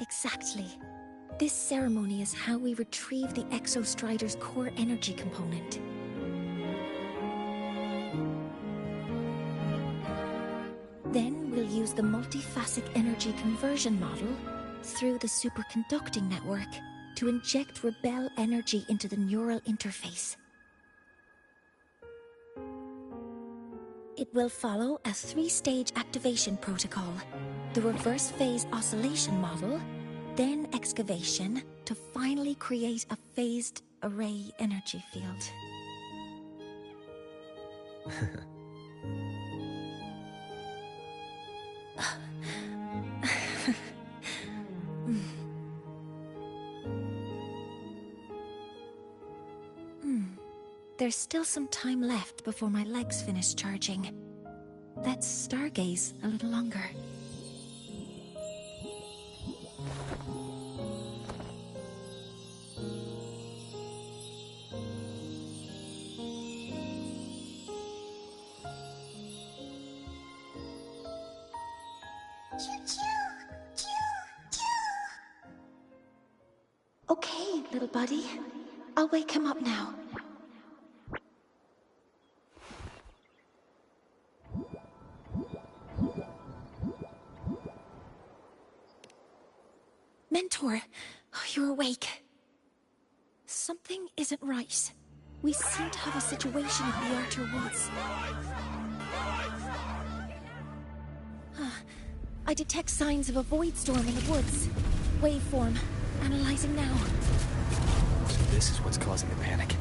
Exactly. This ceremony is how we retrieve the Exostrider's core energy component. Then we'll use the multiphasic energy conversion model through the superconducting network to inject rebel energy into the neural interface. It will follow a 3-stage activation protocol. The reverse phase oscillation model, then excavation, to finally create a phased array energy field. There's still some time left before my legs finish charging. Let's stargaze a little longer. Okay, little buddy. I'll wake him up now. Mentor, you're awake. Something isn't right. We seem to have a situation in the Outer Woods. I detect signs of a void storm in the woods. Waveform. Analyzing now. So this is what's causing the panic.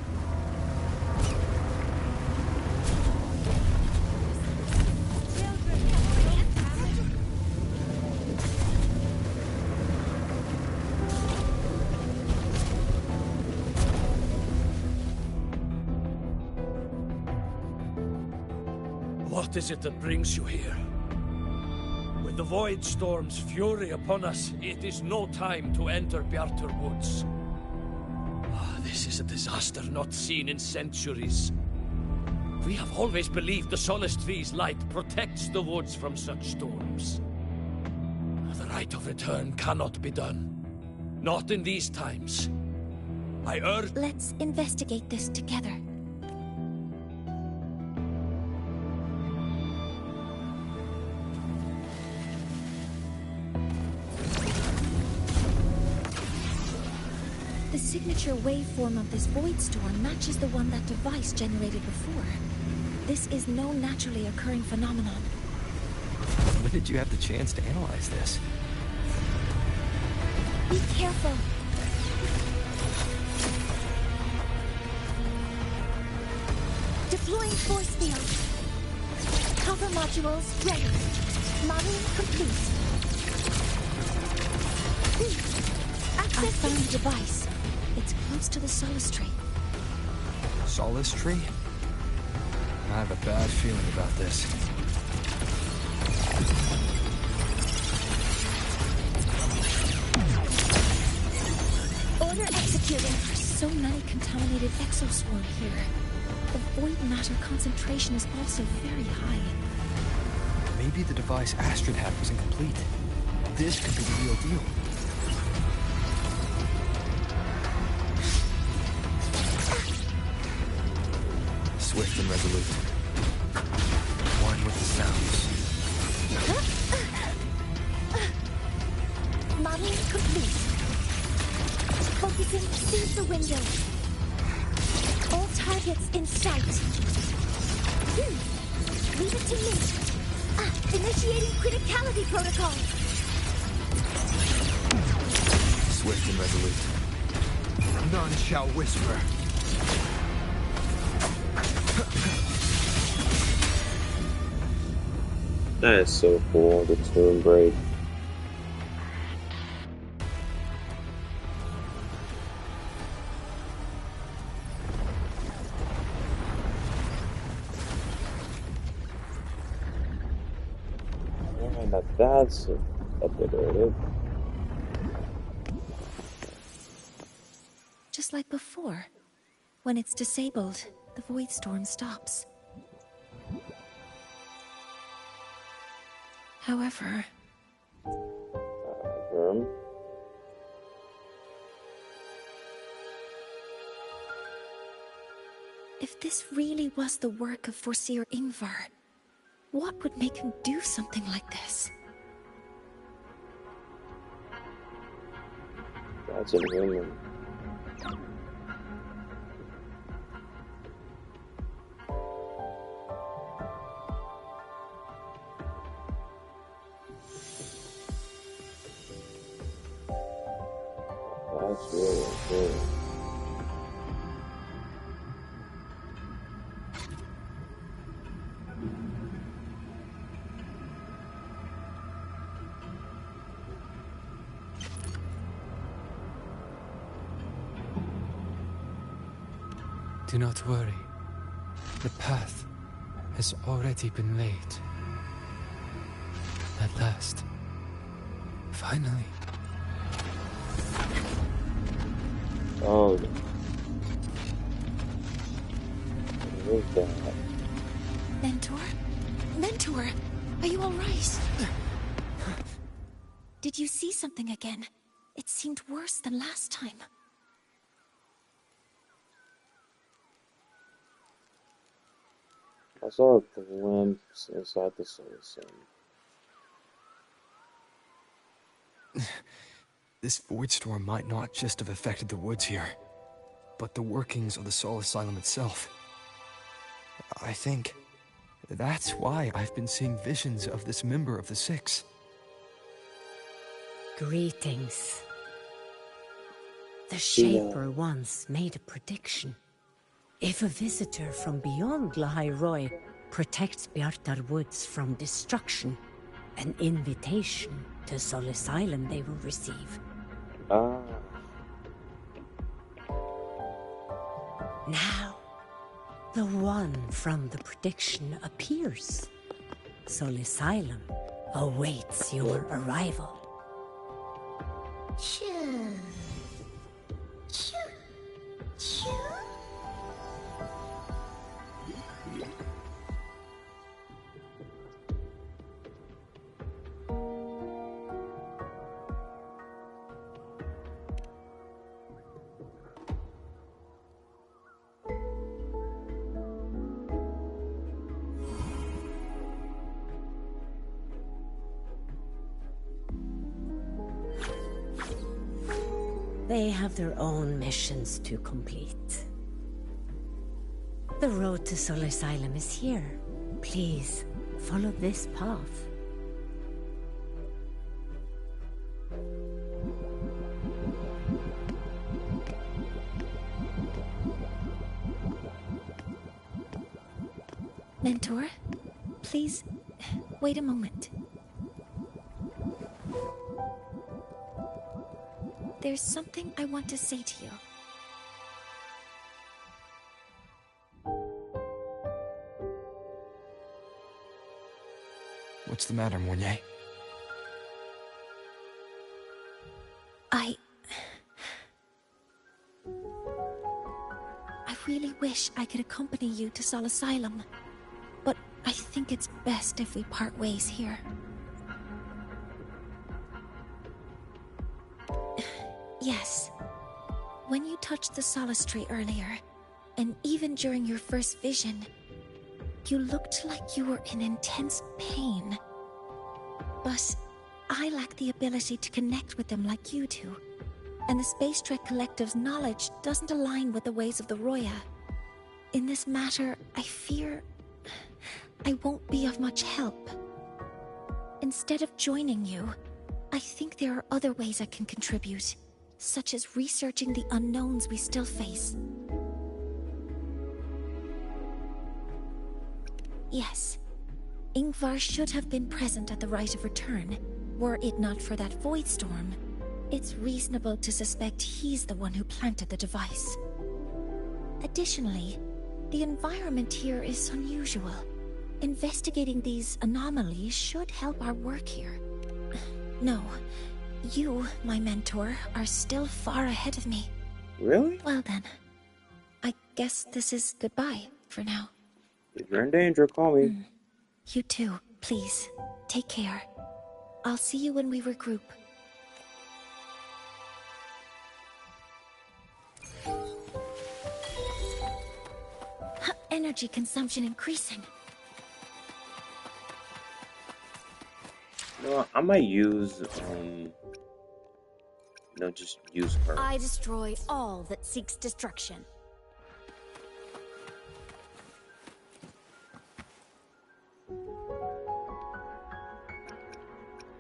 What is it that brings you here? With the Void Storm's fury upon us, it is no time to enter Bjartur Woods. This is a disaster not seen in centuries. We have always believed the Solace Tree's light protects the woods from such storms. The rite of return cannot be done. Not in these times. I urge... Let's investigate this together. The signature waveform of this void storm matches the one that device generated before. This is no naturally occurring phenomenon. When did you have the chance to analyze this? Be careful. Deploying force field. Cover modules ready. Modeling complete. I found the device. It's close to the Solace Tree. Solace Tree? I have a bad feeling about this. Order executing. So many contaminated exoswarm here. The void matter concentration is also very high. Maybe the device Astrid had was incomplete. This could be the real deal. Swift and resolute. One with the sounds. Modeling complete. Focusing, seize the window. All targets in sight. Leave it to me. Initiating criticality protocol. Swift and resolute. None shall whisper. That is so cool, the tune break. Yeah, that's obliterated. Just like before. When it's disabled, the void storm stops. However... If this really was the work of Foreseer Ingvar, what would make him do something like this? That's inhuman. That's really good. Do not worry. The path has already been laid. At last. Finally. Oh. What is that? Mentor? Mentor, are you all right? Did you see something again? It seemed worse than last time. I saw a glimpse inside the soul sun. This void storm might not just have affected the woods here, but the workings of the Soul Asylum itself. I think that's why I've been seeing visions of this member of the Six. Greetings. The Shaper once made a prediction. If a visitor from beyond Lahai Roy protects Bjartar Woods from destruction, an invitation to Soul Asylum they will receive. Ah. Now, the one from the prediction appears. Soul Asylum awaits your arrival. Choo. Choo. Choo. They have their own missions to complete. The road to Soul Asylum is here. Please, follow this path. Mentor, please, wait a moment. There's something I want to say to you. What's the matter, Mornye? I really wish I could accompany you to Soul Asylum, but I think it's best if we part ways here. Yes. When you touched the Solace Tree earlier, and even during your first vision, you looked like you were in intense pain. But I lack the ability to connect with them like you do, and the Space Trek Collective's knowledge doesn't align with the ways of the Roya. In this matter, I fear I won't be of much help. Instead of joining you, I think there are other ways I can contribute, such as researching the unknowns we still face. Yes, Ingvar should have been present at the Rite of Return, were it not for that void storm. It's reasonable to suspect he's the one who planted the device. Additionally, the environment here is unusual. Investigating these anomalies should help our work here. No, you, my mentor, are still far ahead of me. Really? Well then, I guess this is goodbye for now. If you're in danger, call me. You too, please. Take care. I'll see you when we regroup. Energy consumption increasing. You know what? I might use, just use her. I destroy all that seeks destruction.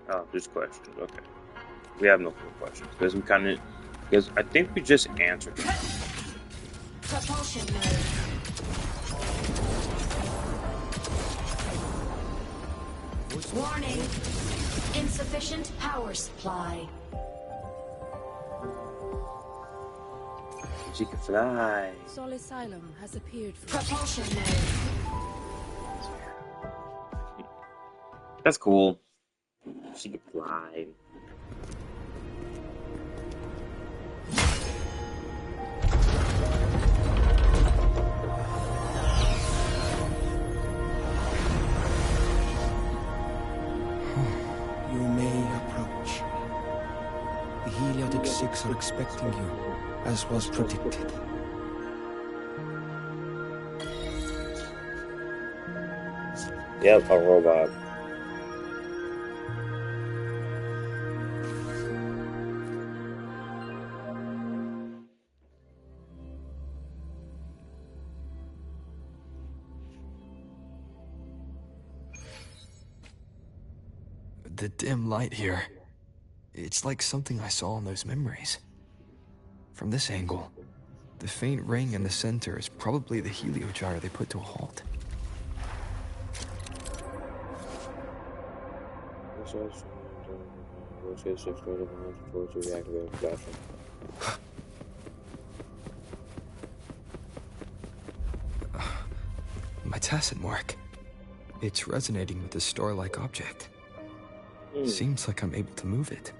Oh, just questions. Okay. We have no further questions because we kind of Because I think we just answered it. Propulsion mode. Warning. Insufficient power supply. She can fly. Sol Asylum has appeared for Propulsion mode. That's cool. She can fly. You may approach. The Heliotic Six are expecting you, as was predicted. Yep, a robot. The dim light here. It's like something I saw in those memories. From this angle, the faint ring in the center is probably the heliogyre they put to a halt. My tacit mark. It's resonating with the star-like object. Seems like I'm able to move it.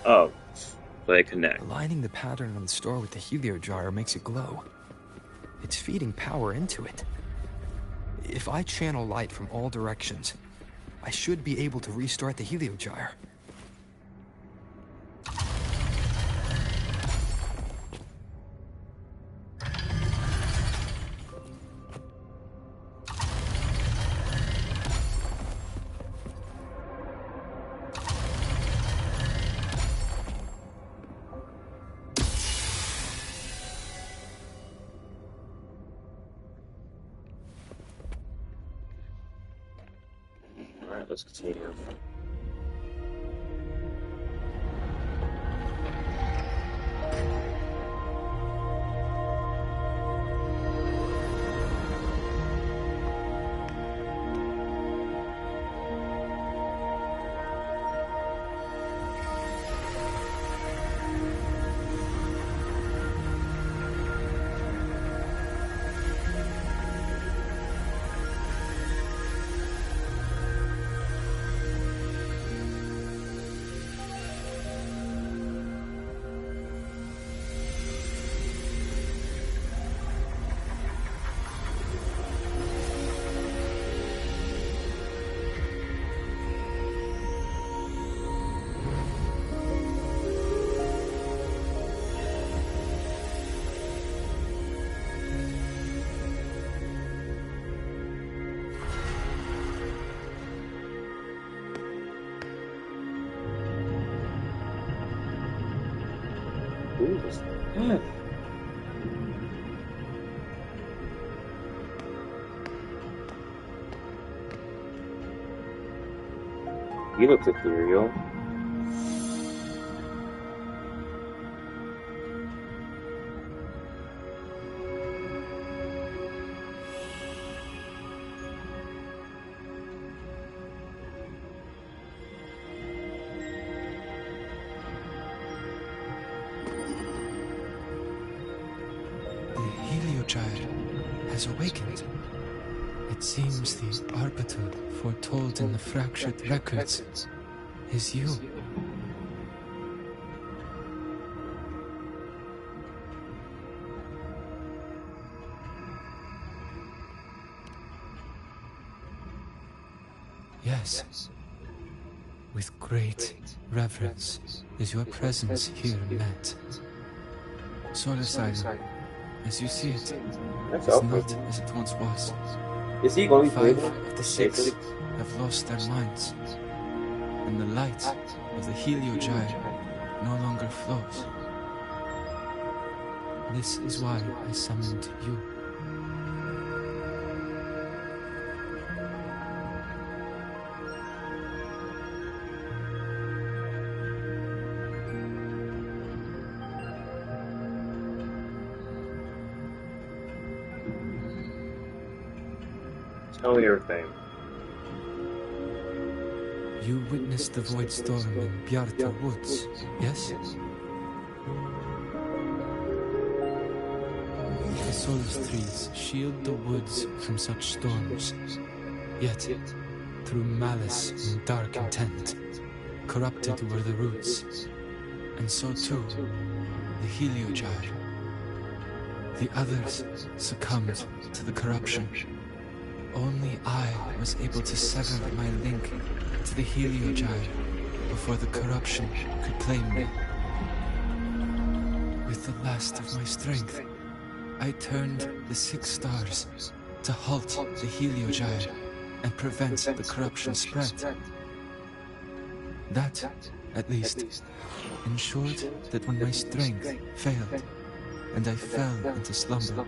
Oh, so they connect. Aligning the pattern on the star with the heliogyre makes it glow. It's feeding power into it. If I channel light from all directions, I should be able to restart the heliogyre. Alright, let's continue. He looks ethereal. The heliogyre has awakened. It seems the arbiter foretold in the fractured records is you. Yes. With great reverence is your presence here met. Sol Asylum, as you see it, is not as it once was. Is he going to 5 Cleveland? of the 6 have lost their minds, and the light of the Heliogyre no longer flows. This is why I summoned you. Tell me everything. You witnessed the void storm in Bjarta Woods, yes? The Solus trees shield the woods from such storms. Yet, through malice and dark intent, corrupted were the roots, and so too the Heliogyre. The others succumbed to the corruption. Only I was able to sever my link to the Heliogyre before the corruption could claim me. With the last of my strength, I turned the 6 stars to halt the Heliogyre and prevent the corruption spread. That, at least, ensured that when my strength failed and I fell into slumber,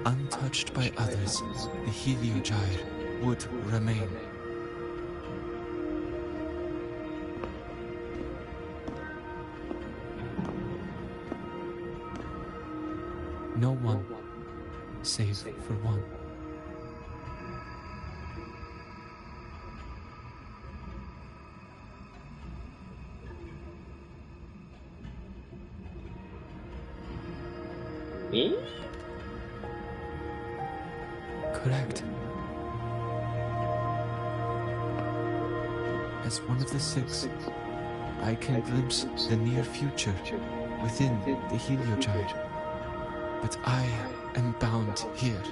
untouched by others, the Heliogyre would remain. No one, save for one. Me? Correct. As one of the 6, I can glimpse the near future within the Heliogyre. But I am bound here,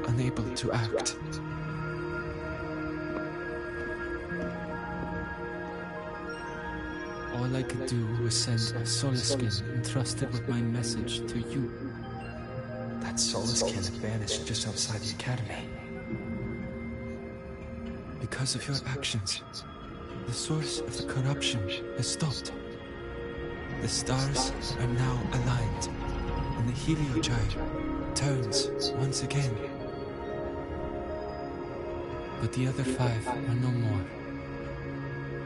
unable to act. All I could do was send a Solaskin entrusted with my message to you. That Solaskin had vanished just outside the academy. Because of your actions, the source of the corruption has stopped. The stars are now aligned, and the Heliogyre turns once again. But the other 5 are no more.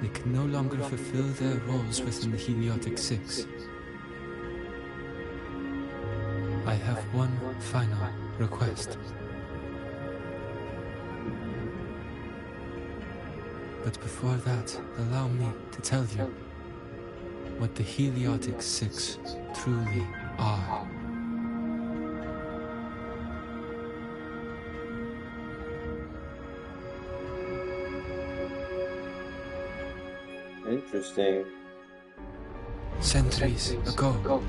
They can no longer fulfill their roles within the Heliotic 6. I have one final request. But before that, allow me to tell you what the Heliotic 6 truly are. Interesting. Centuries ago,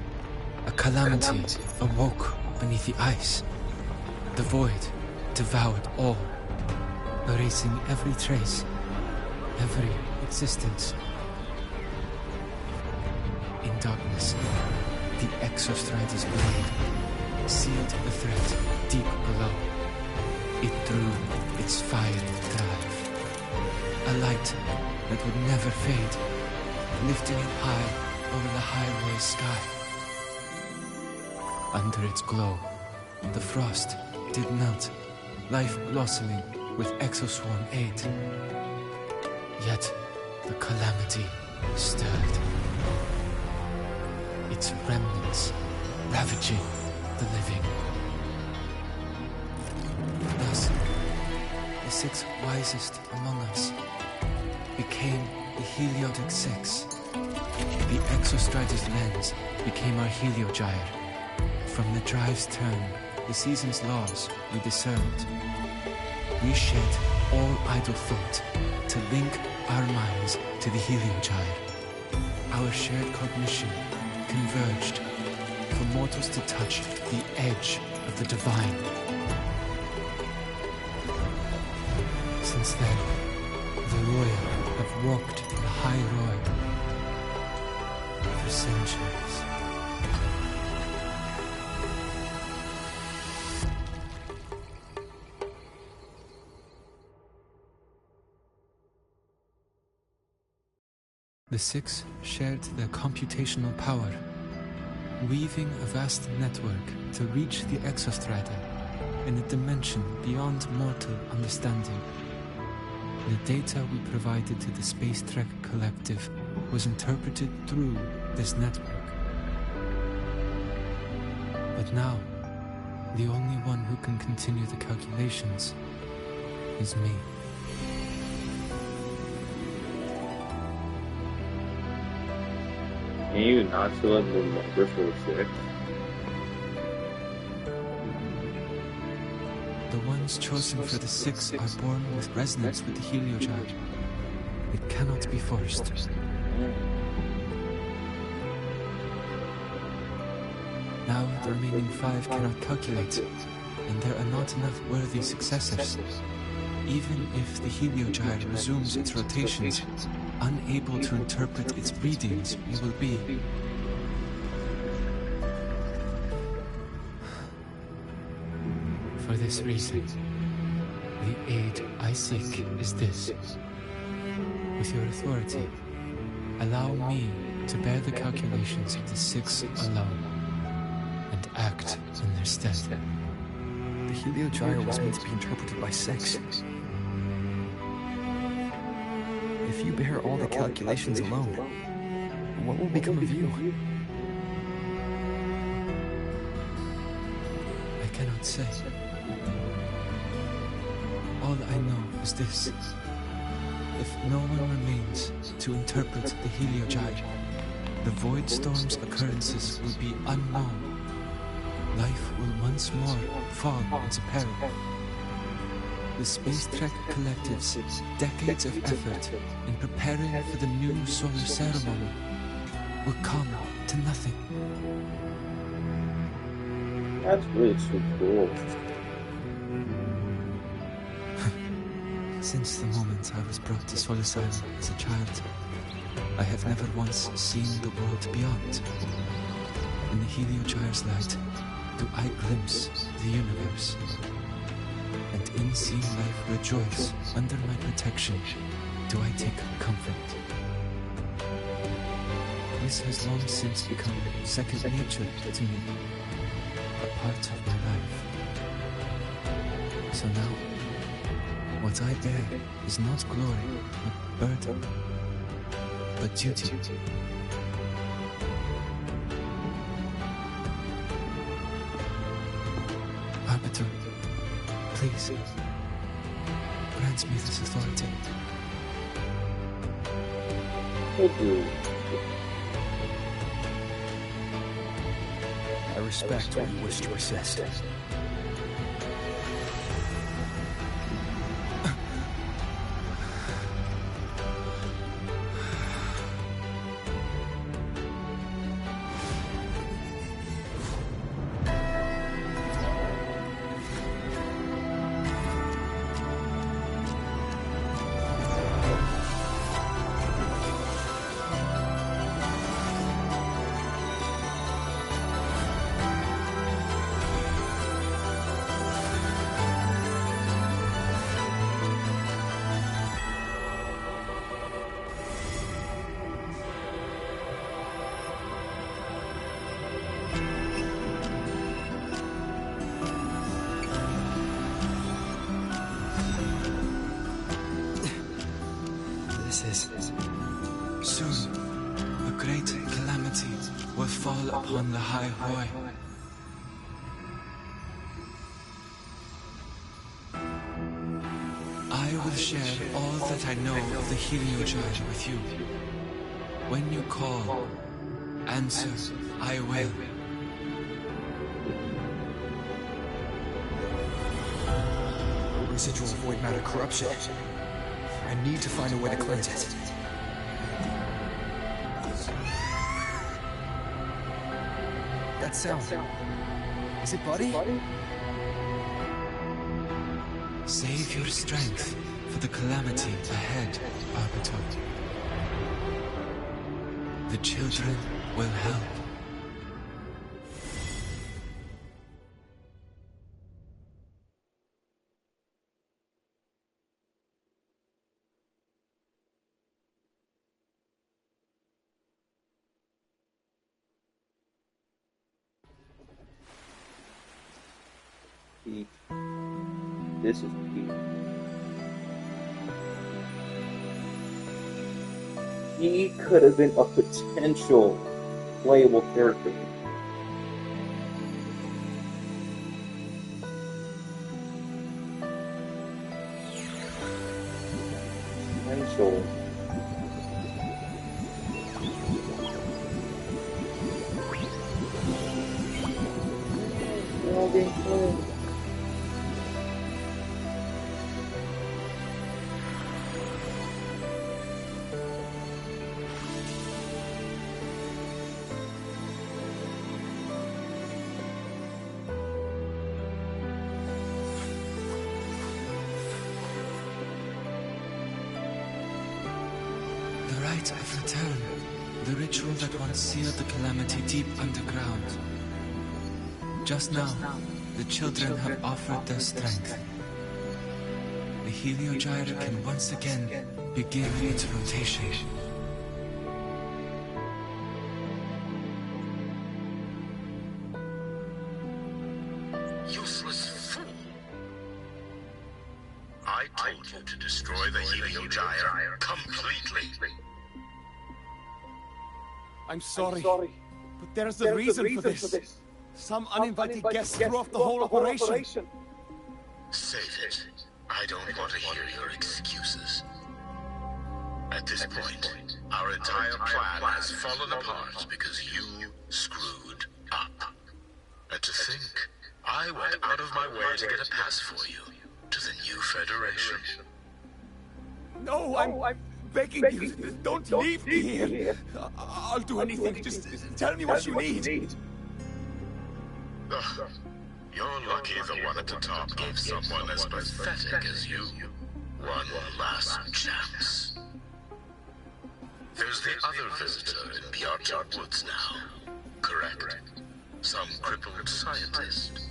a calamity awoke beneath the ice. The void devoured all, erasing every trace, every existence. In darkness, the Exostrider's blade sealed the threat deep below. It drew its fiery drive, a light that would never fade, lifting it high over the highway sky. Under its glow, the frost did melt, life blossoming with Exoswarm aid. Yet the calamity stirred, its remnants ravaging the living. Thus, the 6 wisest among us became the Heliotic 6. The Exostrider's lens became our Heliogyre. From the drive's turn, the season's laws we discerned. We shed all idle thought to link our minds to the Heliogyre. Our shared cognition converged for mortals to touch the edge of the divine. Since then, the Royal have walked the high road for centuries. The Six shared their computational power, weaving a vast network to reach the Exostrata in a dimension beyond mortal understanding. The data we provided to the Space Trek Collective was interpreted through this network. But now, the only one who can continue the calculations is me. Can you not select the number for the 6? The ones chosen for the 6 are born with resonance with the Heliogyre. It cannot be forced. Now the remaining 5 cannot calculate, and there are not enough worthy successors. Even if the Heliogyre resumes its rotations, unable to interpret its readings, we will be. For this reason, the aid I seek is this. With your authority, allow me to bear the calculations of the 6 alone, and act in their stead. The Heliogyre was meant to be interpreted by 6. If you bear all the calculations alone, what will become of you? I cannot say. All I know is this. If no one remains to interpret the Heliogyre, the Void Storm's occurrences will be unknown. Life will once more fall into peril. The Space Trek Collective's decades of effort in preparing for the new solar ceremony will come to nothing. That's really so cool. Since the moment I was brought to Solar Asylum as a child, I have never once seen the world beyond. In the Heliogyre's light, do I glimpse the universe? And in seeing life rejoice under my protection, do I take comfort? This has long since become second nature to me, a part of my life. So now, what I bear is not glory, not burden, but duty. Arbiter, please, grant me this authority. I respect what you wish to resist. Soon, a great calamity will fall upon the High Hoi. I will share all that I know of the Heliogyre with you. When you call, answer, I will. Residual void matter corruption. I need to find a way to cleanse it. That sound. Is it Buddy? Save your strength for the calamity ahead, Arbiter. The children will help. peak. This is peak. He could have been a potential playable character. Potential. They're all being killed. The rites of return. The ritual that once sealed the calamity deep underground. Just now, the children have offered their strength. The Heliogyre can once again begin its rotation. Useless fool! I told you to destroy the Heliogyre completely. I'm sorry, but there's a reason for this. Some uninvited guests threw off the whole operation. Save it. I don't want to hear your excuses. At this point, our entire plan has fallen apart because you screwed up. And to think, I went out of my way to get a pass for you to the new Federation. No, I'm begging you, don't leave me here. I'll do anything, just tell me what you need. Ugh. You're lucky the one at the top gave someone as pathetic as you one last chance. There's the other visitor in Beyond Woods now, correct? Some crippled scientist.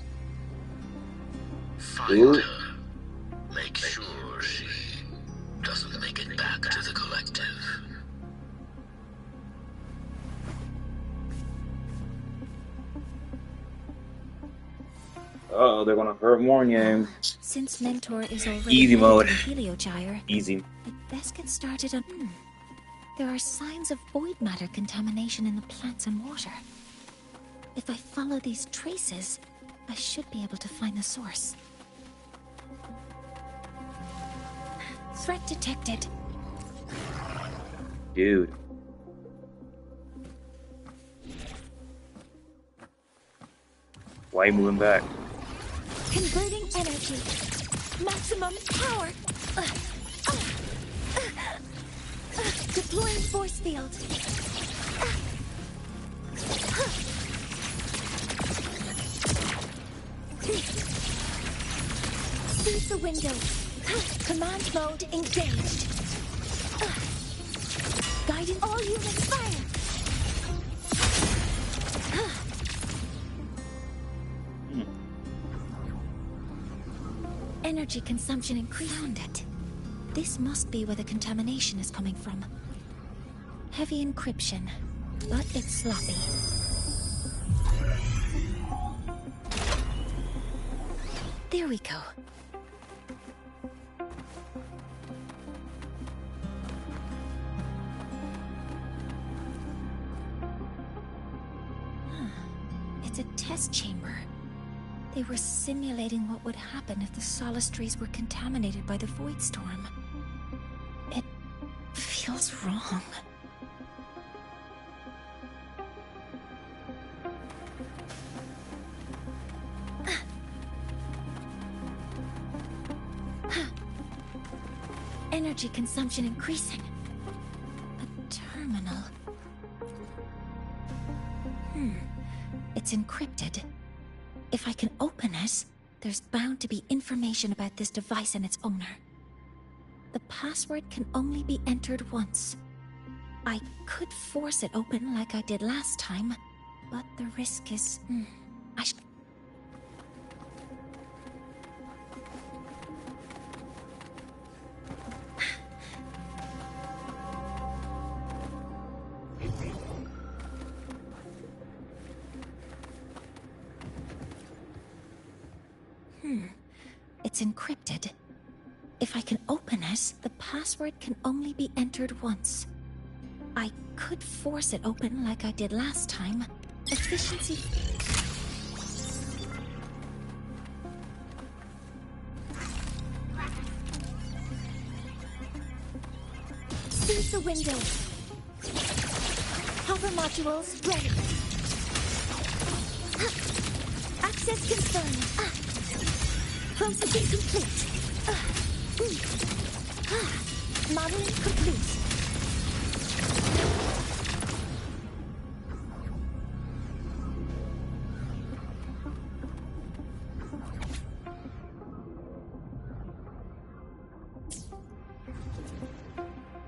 Find her. Make sure she doesn't make it back to the collective. Oh, they're gonna hurt Mornye. Since Mentor is already Easy mode. Heliogyre, Easy. I'd best get started on... There are signs of void matter contamination in the plants and water. If I follow these traces, I should be able to find the source. Threat detected. Dude. Why are you moving back? Converting energy. Maximum power. Deploying force field. Seize the window. Command mode engaged. Guiding all units fire. Energy consumption increased. Found it. This must be where the contamination is coming from. Heavy encryption, but it's sloppy. There we go. It's a test chamber. They were simulating what would happen if the Solace trees were contaminated by the Void Storm. It feels wrong. Energy consumption increasing. A terminal. It's encrypted. If I can open it, there's bound to be information about this device and its owner. The password can only be entered once. I could force it open like I did last time, but the risk is... it's encrypted. If I can open it, the password can only be entered once. I could force it open like I did last time. Efficiency... Seize the window. Hover modules ready. Access confirmed. Processing complete. Modeling complete.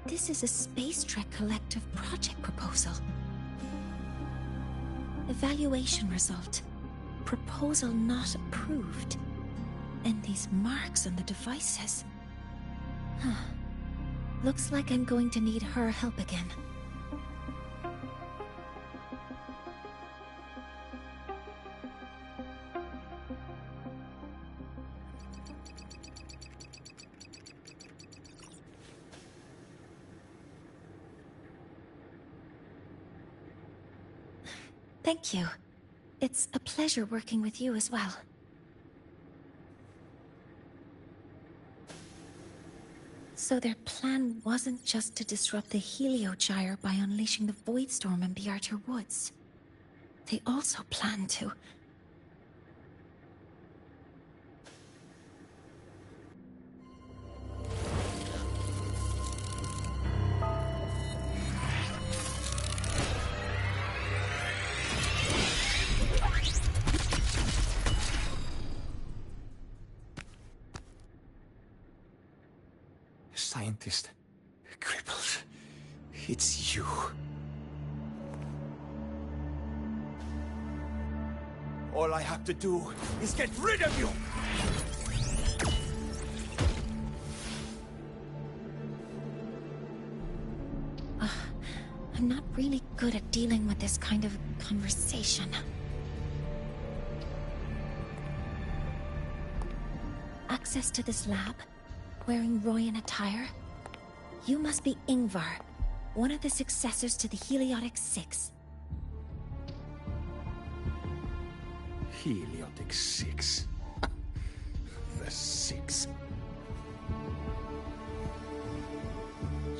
This is a Space Trek Collective project proposal. Evaluation result. Proposal not approved. And these marks on the devices. Looks like I'm going to need her help again. Thank you. It's a pleasure working with you as well. So their plan wasn't just to disrupt the Heliogyre by unleashing the Void Storm in the Outer Woods. They also planned to... Scientist, crippled, it's you. All I have to do is get rid of you! I'm not really good at dealing with this kind of conversation. Access to this lab? Wearing Royan attire? You must be Ingvar, one of the successors to the Heliotic Six. Heliotic Six. The Six.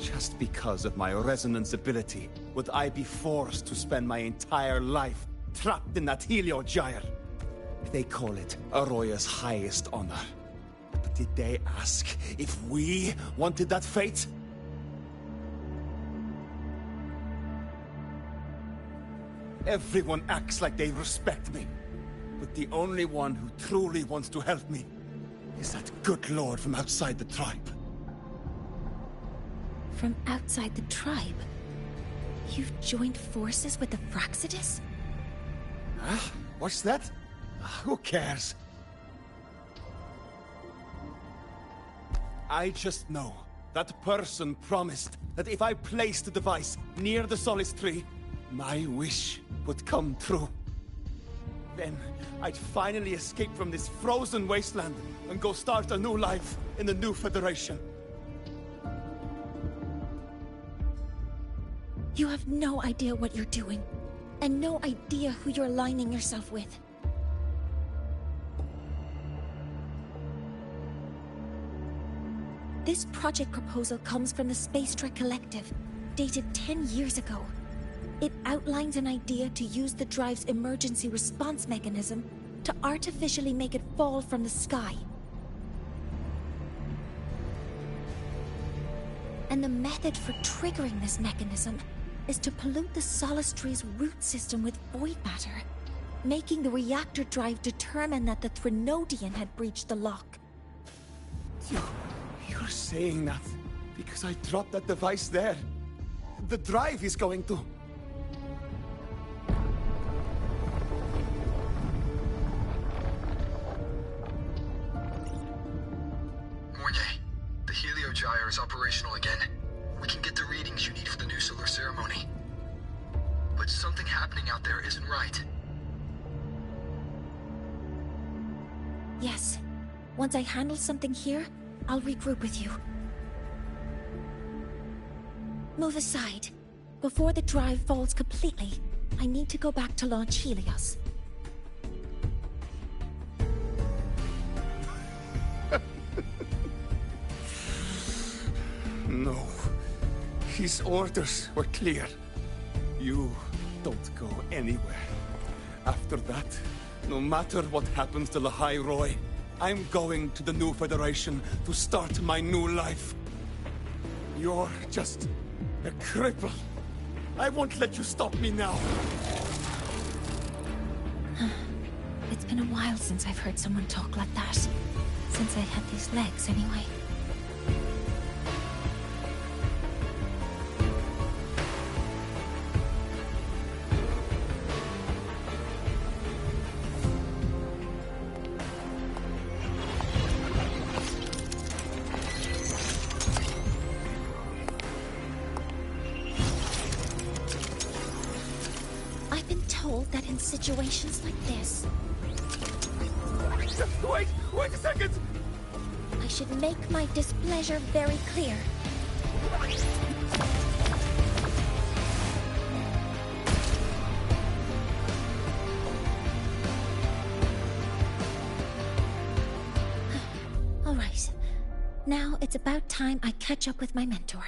Just because of my resonance ability, would I be forced to spend my entire life trapped in that Heliogyre? They call it Aroya's highest honor. But did they ask if we wanted that fate? Everyone acts like they respect me. But the only one who truly wants to help me is that good lord from outside the tribe. From outside the tribe? You've joined forces with the Fraxidus? Huh? What's that? Who cares? I just know that person promised that if I placed the device near the Solace Tree, my wish would come true. Then I'd finally escape from this frozen wasteland and go start a new life in the new Federation. You have no idea what you're doing, and no idea who you're aligning yourself with. This project proposal comes from the Space Trek Collective, dated 10 years ago. It outlines an idea to use the drive's emergency response mechanism to artificially make it fall from the sky. And the method for triggering this mechanism is to pollute the Solace Tree's root system with void matter, making the reactor drive determine that the Threnodian had breached the lock. You're saying that because I dropped that device there. The drive is going to... Mornye, the Heliogyre is operational again. We can get the readings you need for the new solar ceremony. But something happening out there isn't right. Yes. Once I handle something here, I'll regroup with you. Move aside. Before the drive falls completely, I need to go back to launch Helios. No. His orders were clear. You don't go anywhere. After that, no matter what happens to Lahai Roy, I'm going to the new Federation to start my new life. You're just a cripple. I won't let you stop me now. It's been a while since I've heard someone talk like that. Since I had these legs, anyway. That in situations like this... Wait a second! I should make my displeasure very clear. All right. Now it's about time I catch up with my mentor.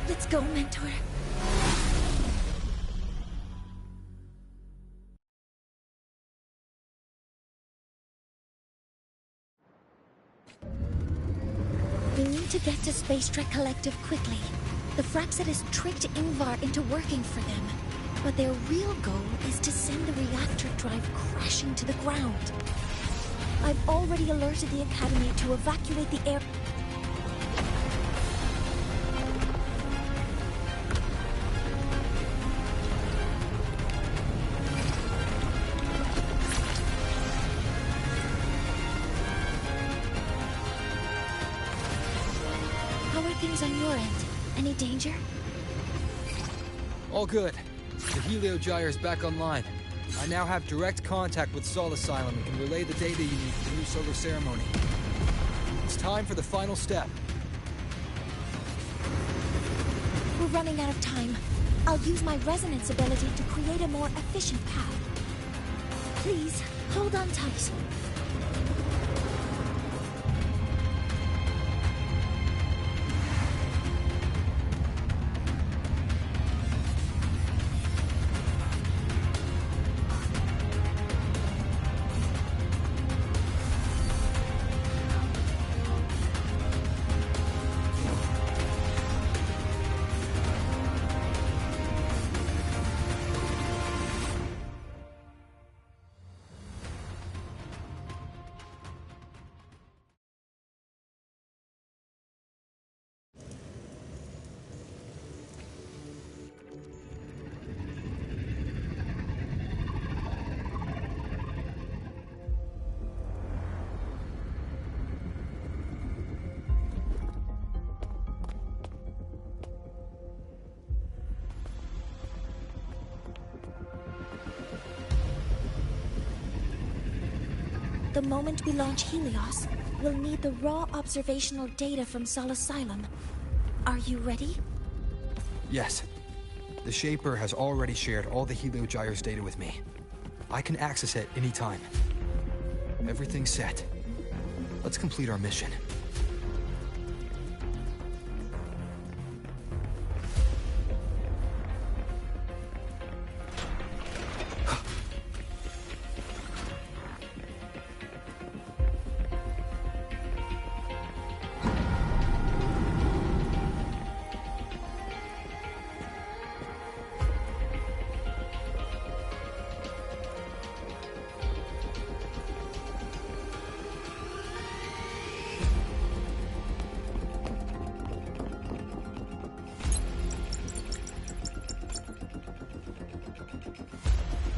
Let's go, mentor. We need to get to Space Trek Collective quickly. The Fraxit has tricked Ingvar into working for them. But their real goal is to send the reactor drive crashing to the ground. I've already alerted the Academy to evacuate the air... How are things on your end? Any danger? All good. The Heliogyre is back online. I now have direct contact with Sol Asylum and can relay the data you need for the new solar ceremony. It's time for the final step. We're running out of time. I'll use my resonance ability to create a more efficient path. Please, hold on tight. The moment we launch Helios, we'll need the raw observational data from Sol Asylum. Are you ready? Yes. The Shaper has already shared all the Heliogyre's data with me. I can access it anytime. Everything's set. Let's complete our mission.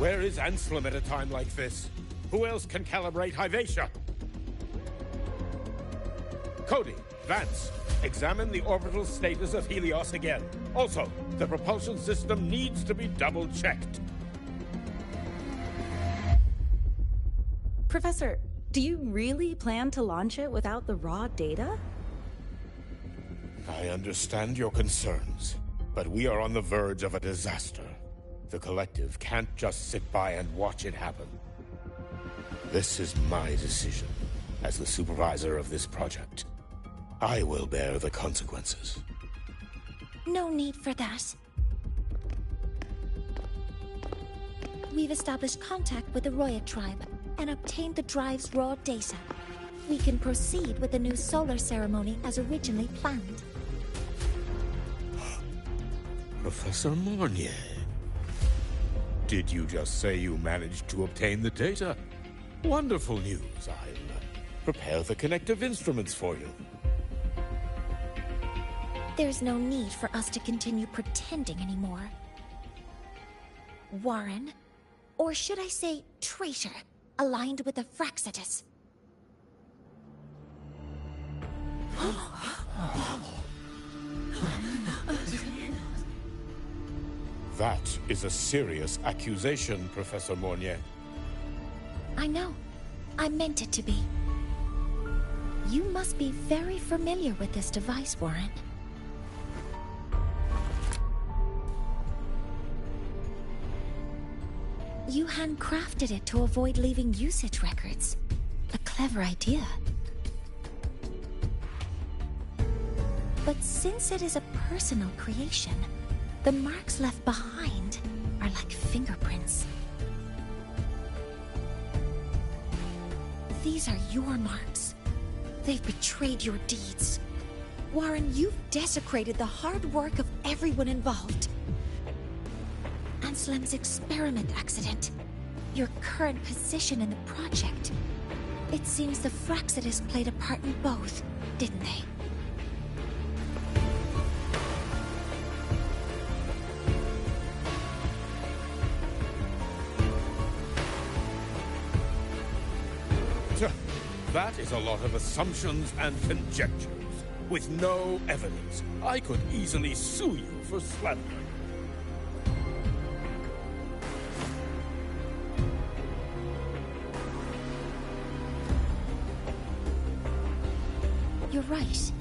Where is Anselm at a time like this? Who else can calibrate Hyvatia? Cody, Vance, examine the orbital status of Helios again. Also, the propulsion system needs to be double-checked. Professor, do you really plan to launch it without the raw data? I understand your concerns, but we are on the verge of a disaster. The Collective can't just sit by and watch it happen. This is my decision as the supervisor of this project. I will bear the consequences. No need for that. We've established contact with the Roya tribe and obtained the drive's raw data. We can proceed with the new solar ceremony as originally planned. Professor Mornye, did you just say you managed to obtain the data? Wonderful news. I'll prepare the connective instruments for you. There's no need for us to continue pretending anymore. Warren, or should I say traitor, aligned with the Fraxitus. That is a serious accusation, Professor Mornye. I know. I meant it to be. You must be very familiar with this device, Warren. You handcrafted it to avoid leaving usage records. A clever idea. But since it is a personal creation, the marks left behind are like fingerprints. These are your marks. They've betrayed your deeds. Warren, you've desecrated the hard work of everyone involved. Anselm's experiment accident, your current position in the project. It seems the Fraxitus played a part in both, didn't they? That is a lot of assumptions and conjectures, with no evidence. I could easily sue you for slander. You're right.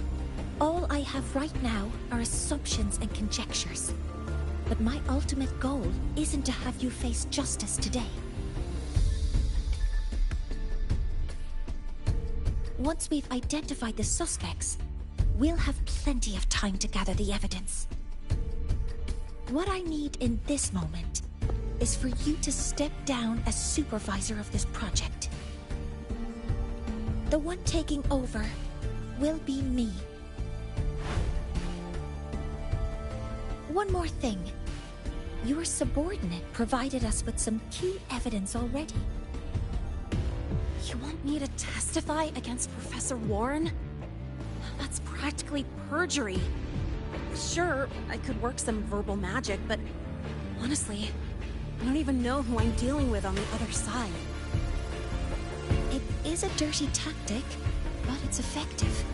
All I have right now are assumptions and conjectures. But my ultimate goal isn't to have you face justice today. Once we've identified the suspects, we'll have plenty of time to gather the evidence. What I need in this moment is for you to step down as supervisor of this project. The one taking over will be me. One more thing. Your subordinate provided us with some key evidence already. You want me to testify against Professor Warren? That's practically perjury. Sure, I could work some verbal magic, but honestly, I don't even know who I'm dealing with on the other side. It is a dirty tactic, but it's effective.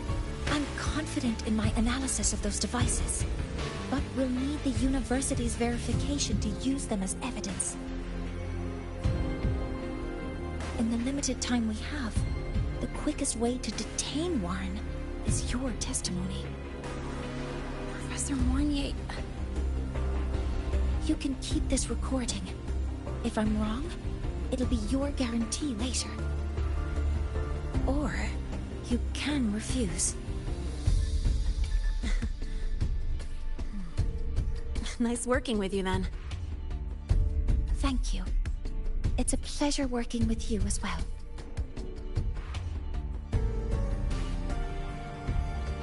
I'm confident in my analysis of those devices, but we'll need the university's verification to use them as evidence. In the limited time we have, the quickest way to detain Warren is your testimony. Professor Mornye... You can keep this recording. If I'm wrong, it'll be your guarantee later. Or you can refuse. Nice working with you, then. Thank you. It's a pleasure working with you as well.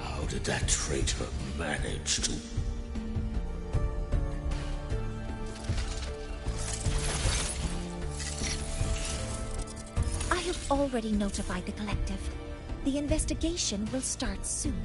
How did that traitor manage to... I have already notified the Collective. The investigation will start soon.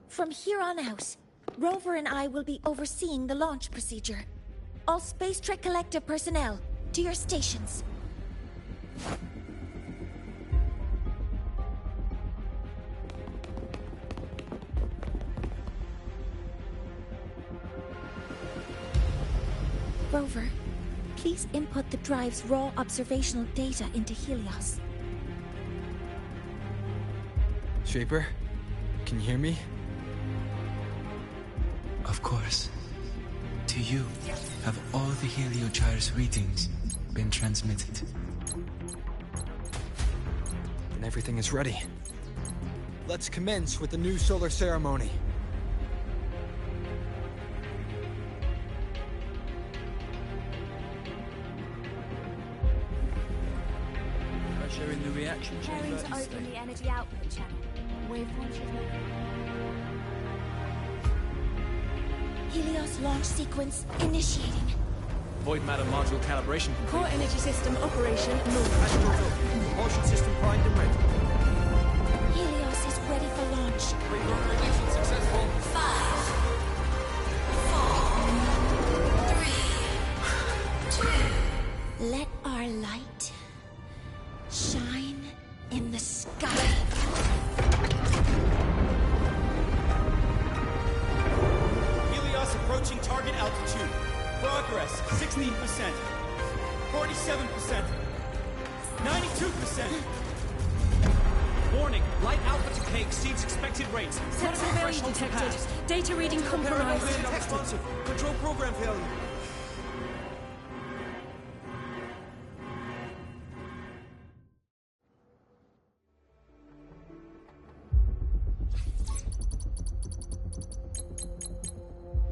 From here on out, Rover and I will be overseeing the launch procedure. All Space Trek Collective personnel, to your stations. Rover, please input the drive's raw observational data into Helios. Shaper, can you hear me? Of course. To you, have all the Heliogyre's readings been transmitted? And everything is ready. Let's commence with the new solar ceremony. Pressure in the reaction chamber. Preparing to open the energy output channel. Waveform should look. Helios launch sequence initiating. Void matter module calibration. Core energy system operation normal. Propulsion system primed and ready. Helios is ready for launch. Reprogrammation successful. 5, 4, 3, 2. Let our light shine in the sky. Helios approaching target altitude. Progress 16%, 47%, 92%. Warning, light output decay exceeds expected rates. Sensor failure detected. Data reading compromised. Unresponsive. Control program failure.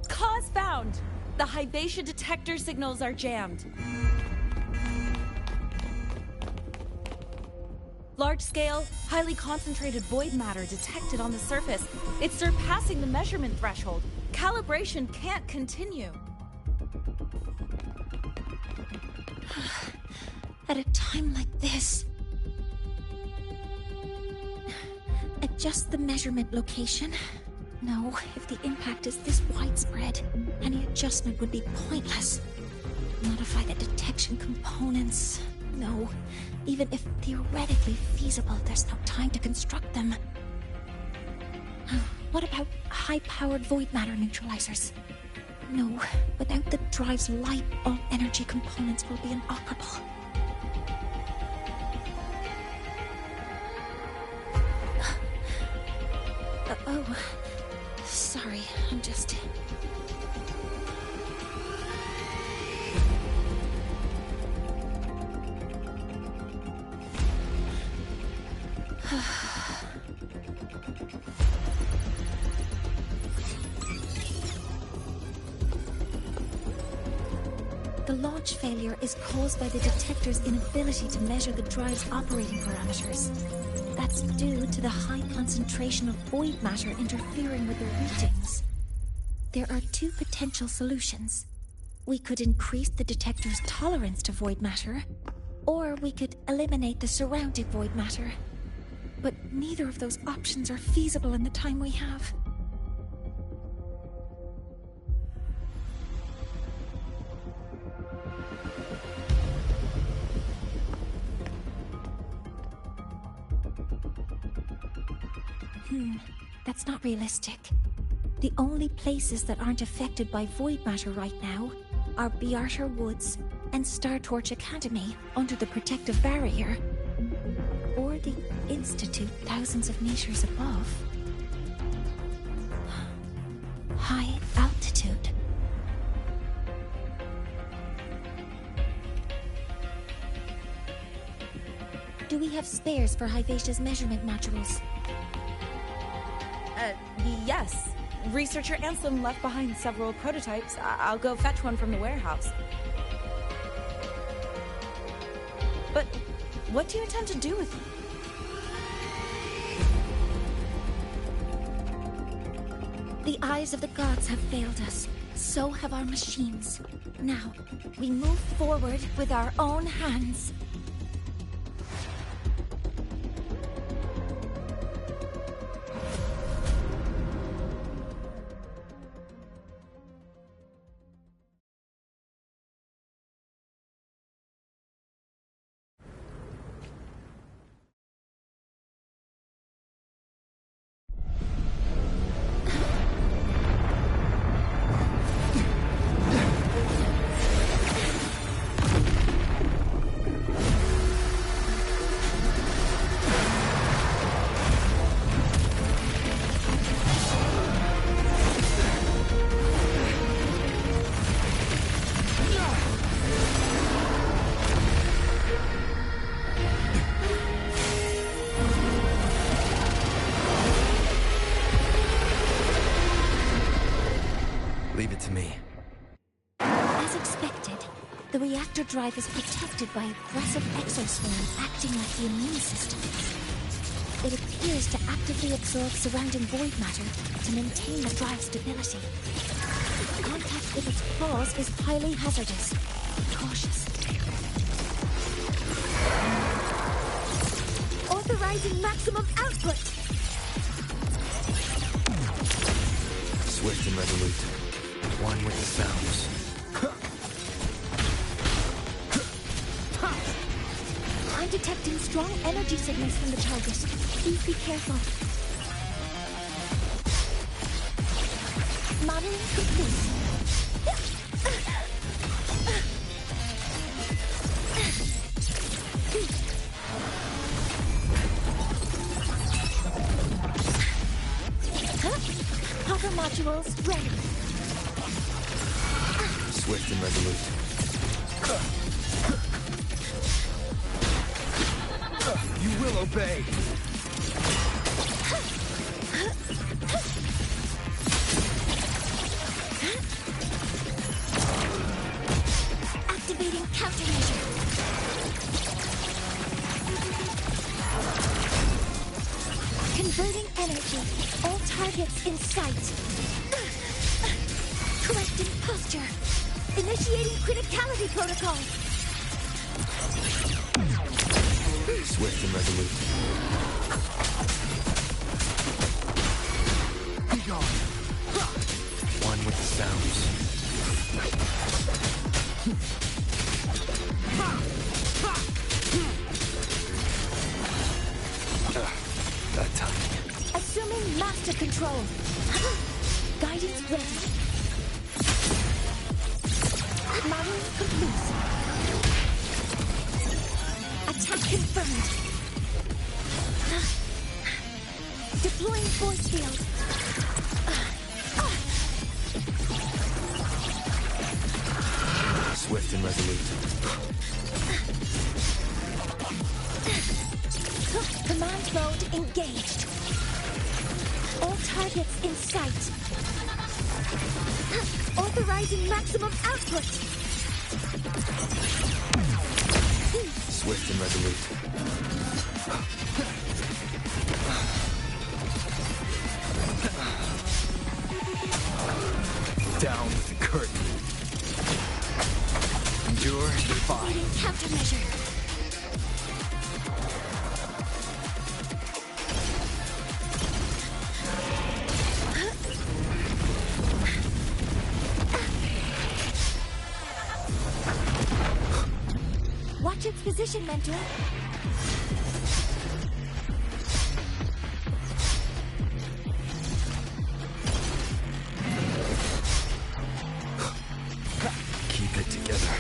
Cause found! The Hyvatia detector signals are jammed. Large-scale, highly concentrated void matter detected on the surface. It's surpassing the measurement threshold. Calibration can't continue. At a time like this. Adjust the measurement location. No, if the impact is this widespread, any adjustment would be pointless. Modify the detection components. No, even if theoretically feasible, there's no time to construct them. What about high-powered void matter neutralizers? No, without the drive's light, all energy components will be inoperable. Oh, sorry, I'm just... The launch failure is caused by the detector's inability to measure the drive's operating parameters. That's due to the high concentration of void matter interfering with the readings. There are two potential solutions. We could increase the detector's tolerance to void matter, or we could eliminate the surrounding void matter. But neither of those options are feasible in the time we have. That's not realistic. The only places that aren't affected by void matter right now are Bearter Woods and Star Torch Academy under the protective barrier, or the Institute thousands of meters above. High altitude. Do we have spares for Hyvatia's measurement modules? Yes. Researcher Ansem left behind several prototypes. I'll go fetch one from the warehouse. But what do you intend to do with them? The eyes of the gods have failed us. So have our machines. Now, we move forward with our own hands. Leave it to me. As expected, the reactor drive is protected by aggressive exoswarms acting like the immune system. It appears to actively absorb surrounding void matter to maintain the drive's stability. Contact with its claws is highly hazardous. Be cautious. Authorizing maximum output! Swift and resolute. One with the sounds. I'm detecting strong energy signals from the target. Please be careful. Modeling complete. Hover modules ready. Swift and resolute. You will obey. Activating countermeasure. Converting energy. All targets in sight. Correcting posture. Initiating criticality protocol. Swift and resolute. Be gone. One with the sounds. That time. Assuming master control. Guidance ready. Modeling complete. Attack confirmed. Deploying force field. Swift and resolute. Command mode engaged. All targets in sight. Authorizing maximum output. Swift and resolute. Down with the curtain. Endure and defy. Countermeasure. Watch its position, Mentor. Keep it together.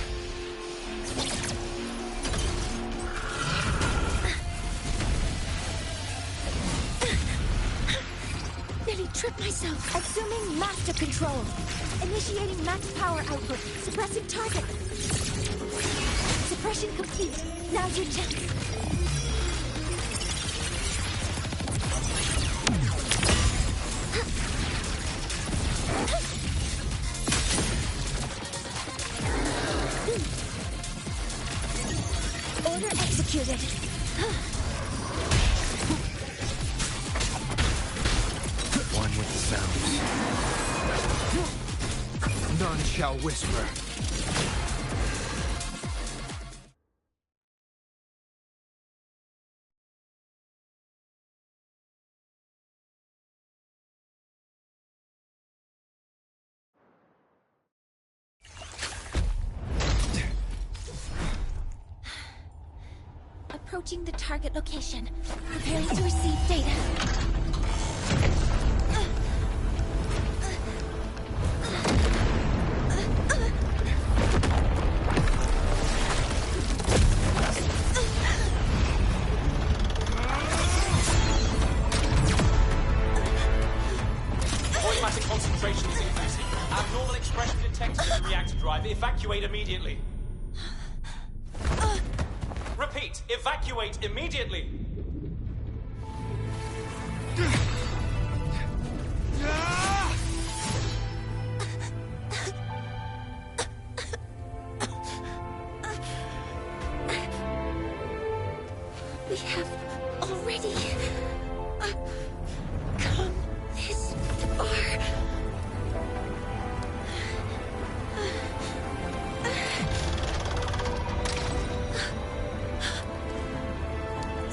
Nearly tripped myself. Assuming master control. Initiating max power output. Suppressing target. Suppression complete. Now's your chance. Order executed. One with the sounds. None shall whisper. Approaching the target location. Preparing to receive data. Automatic concentration is increasing. Abnormal expression detected in the reactor drive. Evacuate immediately. Repeat, evacuate immediately. We have already come this far.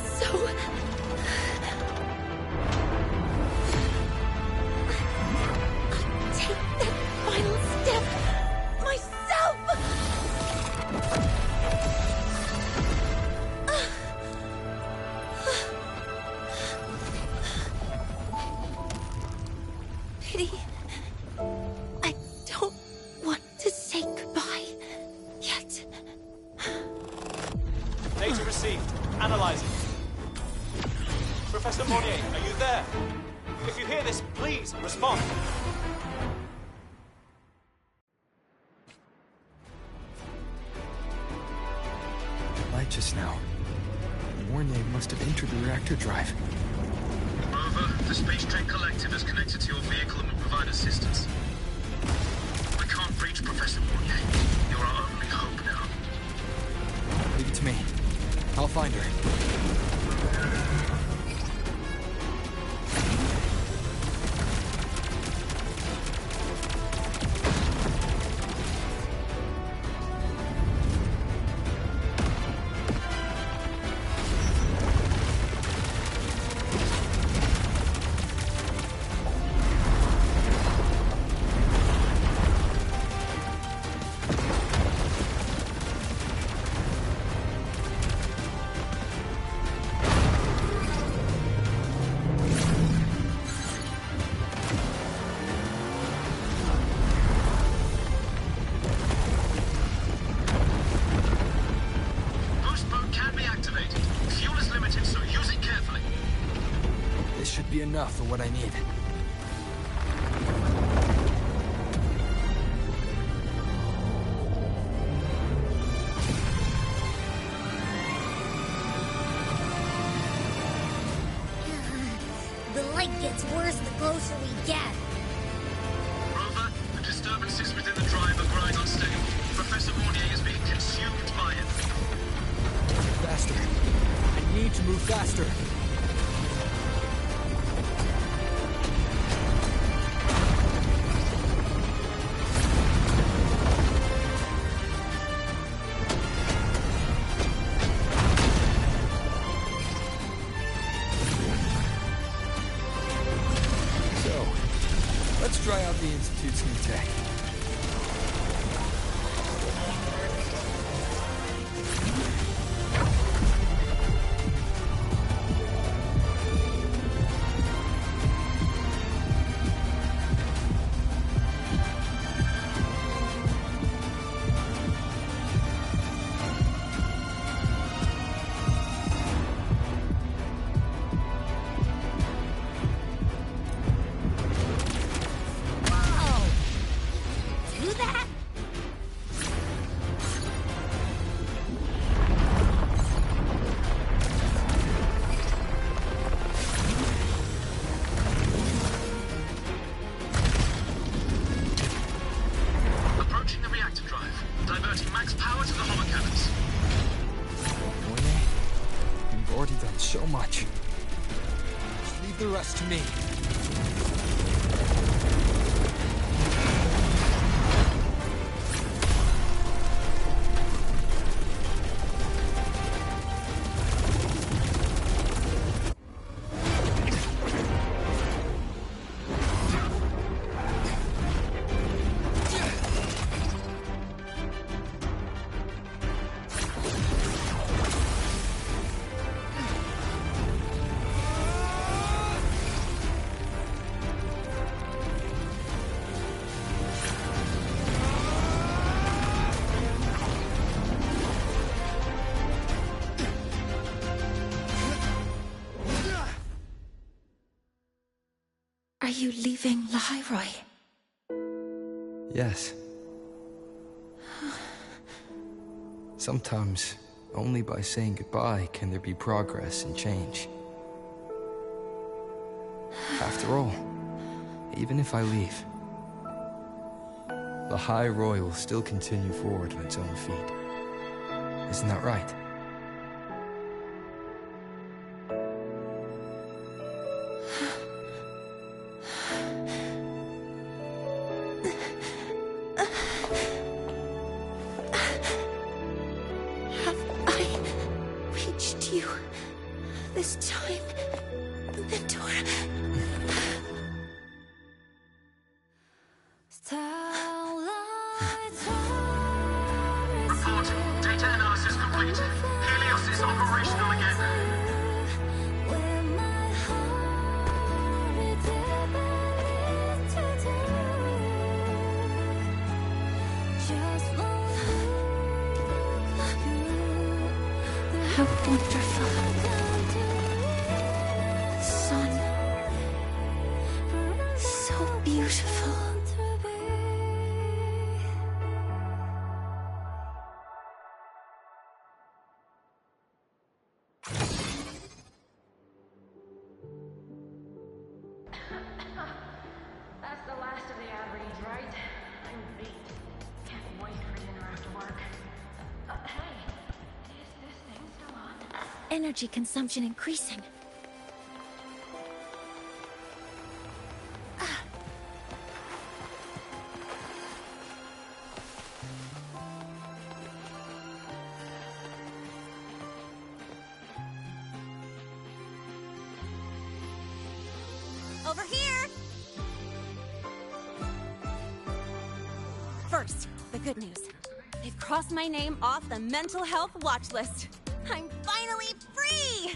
So I'll take that final step myself. Pity. I don't want to say goodbye yet. Data received. Analyzing. Professor Mornye, are you there? If you hear this, please respond. Light just now. Mornye must have entered the reactor drive. Over, the Space Train Collective is connected to your vehicle and will provide assistance. We can't reach Professor Mornye. You're our only hope now. Leave it to me. I'll find her. Be enough for what I need. The light gets worse the closer we get. Rover, the disturbances within the drive are growing unstable. Professor Mornye is being consumed by it. Faster. I need to move faster. Let's try out the Institute's new tech. So much. Just leave the rest to me. Are you leaving Lahairoi? Yes. Sometimes, only by saying goodbye can there be progress and change. After all, even if I leave, Lahairoi will still continue forward on its own feet. Isn't that right? Have I reached you this time, Mentor? Report. Data analysis complete. Helios is operational again. How wonderful. Sun. So beautiful. That's the last of the average, right? I'm beat. Can't wait for dinner after work. Hey, is this thing still on? Energy consumption increasing. Over here! First, the good news. They've crossed my name off the mental health watch list. I'm finally free!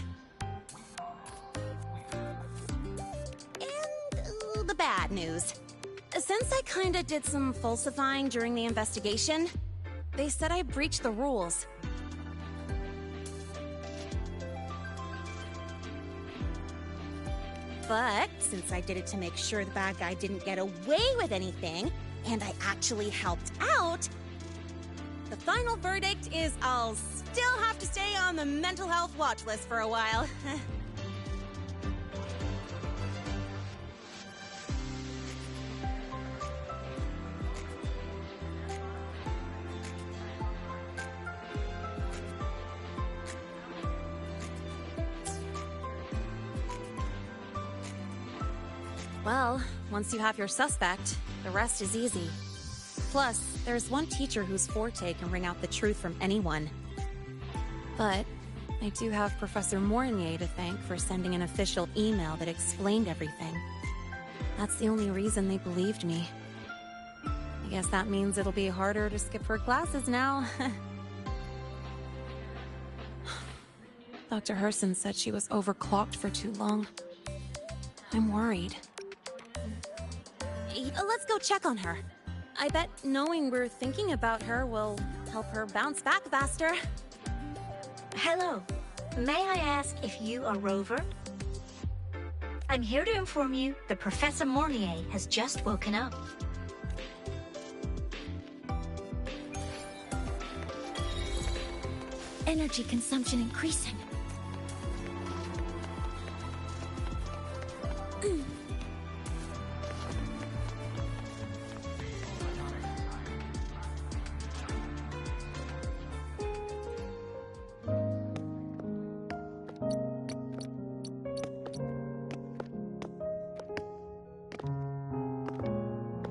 And the bad news. Since I kinda did some falsifying during the investigation, they said I breached the rules. But since I did it to make sure the bad guy didn't get away with anything, and I actually helped out, the final verdict is I'll still have to stay on the mental health watch list for a while. Well, once you have your suspect, the rest is easy. Plus, there's one teacher whose forte can wring out the truth from anyone. But I do have Professor Mornye to thank for sending an official email that explained everything. That's the only reason they believed me. I guess that means it'll be harder to skip her classes now. Dr. Herson said she was overclocked for too long. I'm worried. Let's go check on her. I bet knowing we're thinking about her will help her bounce back faster. Hello. May I ask if you are Rover? I'm here to inform you that Professor Mornye has just woken up. Energy consumption increasing.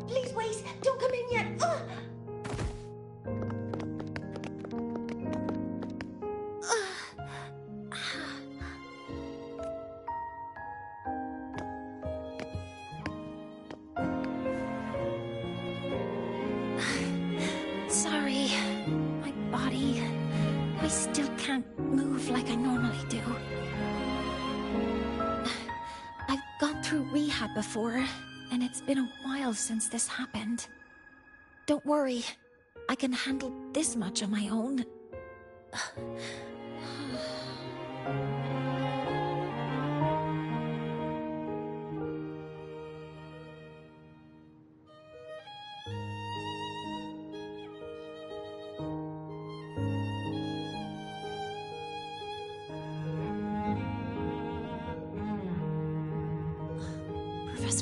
Please wait! Don't come in yet! Ugh! Sorry. My body... I still can't move like I normally do. I've gone through rehab before, and it's been a while since this happened. Don't worry. I can handle this much on my own.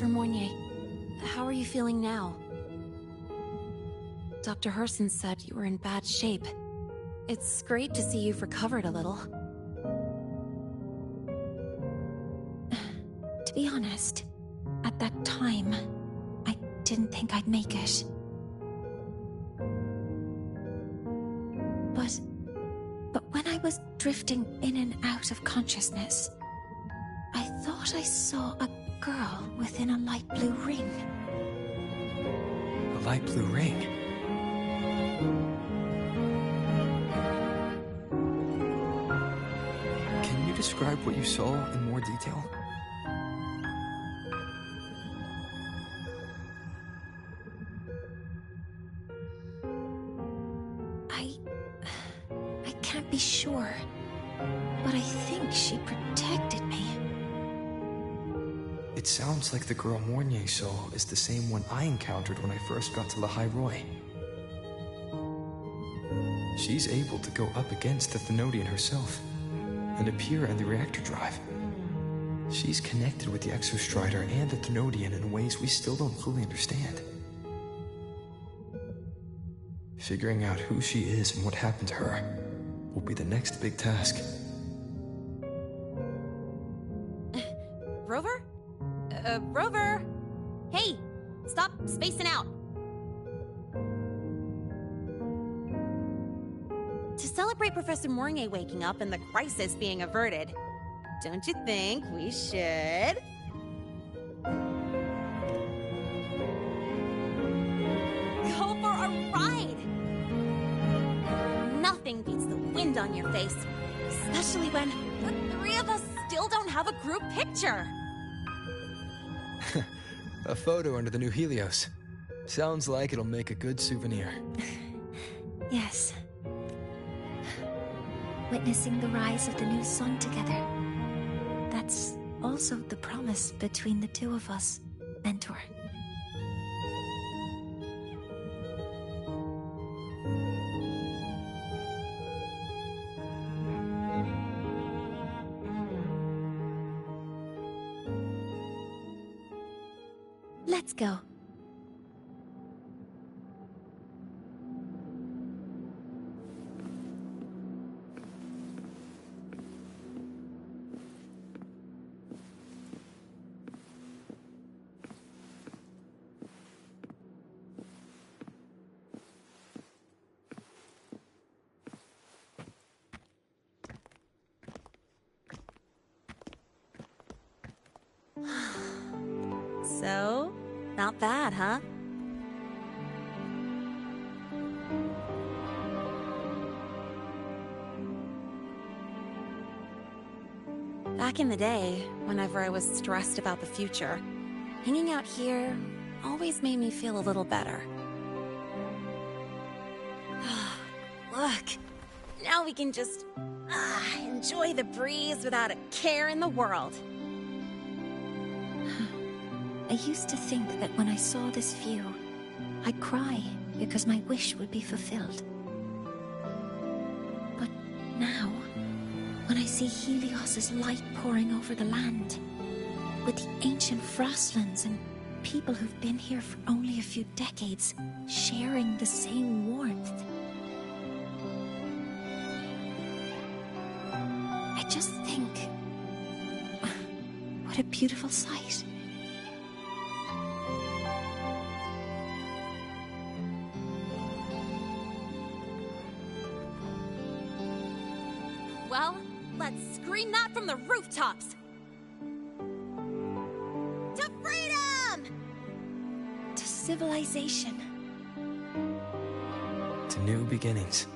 Professor Mornye, how are you feeling now? Dr. Herson said you were in bad shape. It's great to see you've recovered a little. To be honest, at that time, I didn't think I'd make it. But when I was drifting in and out of consciousness, I thought I saw a girl within a light blue ring. A light blue ring? Can you describe what you saw in more detail? I can't be sure, but I think she protected me. It sounds like the girl Mornye saw is the same one I encountered when I first got to Lahai Roy. She's able to go up against the Thenodian herself and appear in the reactor drive. She's connected with the Exostrider and the Thenodian in ways we still don't fully understand. Figuring out who she is and what happened to her will be the next big task. Rover? Rover! Hey! Stop spacing out! To celebrate Professor Mornye waking up and the crisis being averted, don't you think we should... go for a ride? Nothing beats the wind on your face, especially when the three of us still don't have a group picture. A photo under the new Helios. Sounds like it'll make a good souvenir. Yes. Witnessing the rise of the new sun together. That's also the promise between the two of us, Mentor. Let's go. So, not bad, huh? Back in the day, whenever I was stressed about the future, hanging out here always made me feel a little better. Look, now we can just enjoy the breeze without a care in the world. I used to think that when I saw this view, I'd cry because my wish would be fulfilled. But now, when I see Helios's light pouring over the land, with the ancient frostlands and people who've been here for only a few decades sharing the same warmth, I just think, what a beautiful sight. Well, let's scream that from the rooftops! To freedom! To civilization. To new beginnings.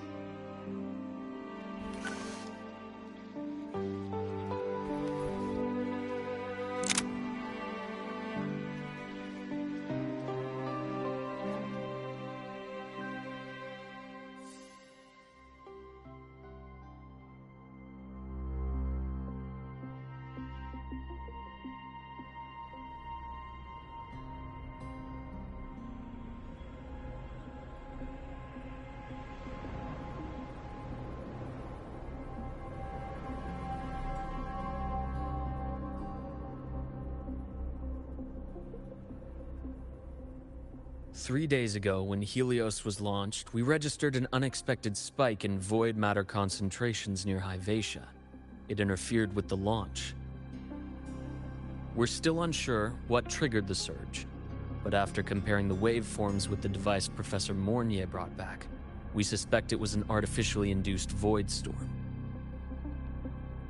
3 days ago, when Helios was launched, we registered an unexpected spike in void matter concentrations near Hyvatia. It interfered with the launch. We're still unsure what triggered the surge, but after comparing the waveforms with the device Professor Mornye brought back, we suspect it was an artificially induced void storm.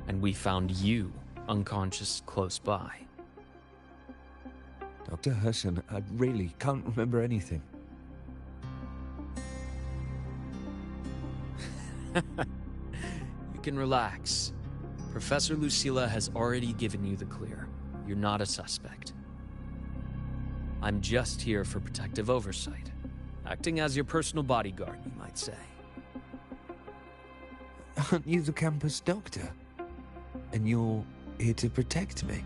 And we found you unconscious close by. Dr. Herson, I really can't remember anything. You can relax. Professor Lucilla has already given you the clear. You're not a suspect. I'm just here for protective oversight, acting as your personal bodyguard, you might say. Aren't you the campus doctor? And you're here to protect me?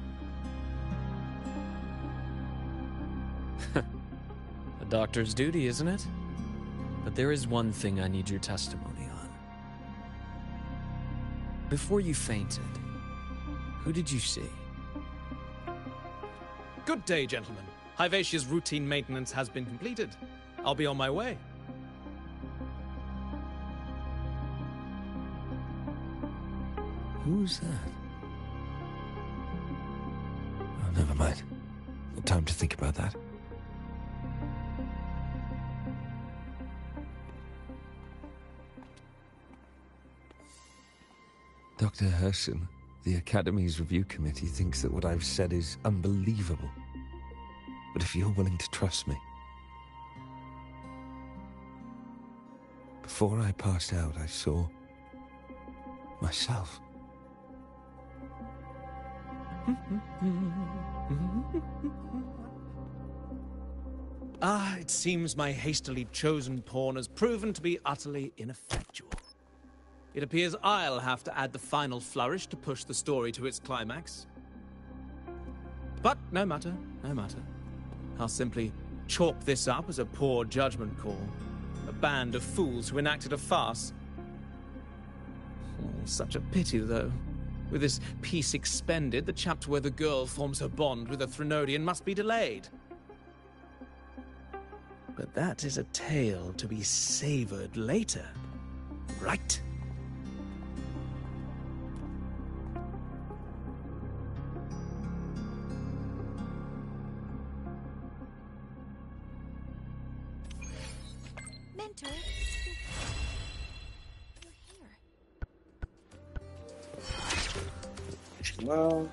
A doctor's duty, isn't it? But there is one thing I need your testimony on. Before you fainted, who did you see? Good day, gentlemen. Hyvatia's routine maintenance has been completed. I'll be on my way. Who's that? Oh, never mind. No time to think about that. Dr. Herson, the Academy's review committee thinks that what I've said is unbelievable. But if you're willing to trust me... Before I passed out, I saw... myself. It seems my hastily chosen pawn has proven to be utterly ineffectual. It appears I'll have to add the final flourish to push the story to its climax. But no matter, no matter. I'll simply chalk this up as a poor judgment call. A band of fools who enacted a farce. Oh, such a pity, though. With this piece expended, the chapter where the girl forms her bond with a Threnodian must be delayed. But that is a tale to be savored later, right? Mentor, Well,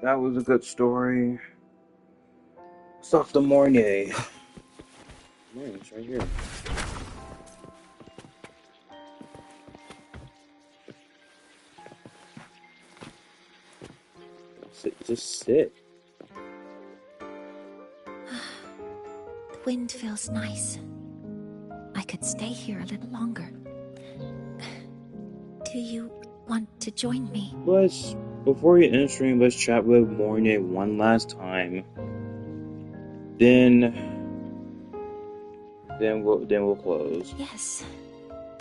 that was a good story. Let's talk to Mornye. Mornye's right here. Just sit. the wind feels nice. I could stay here a little longer. Do you want to join me? Before you end stream, let's chat with Mornye one last time. Then we'll close. Yes.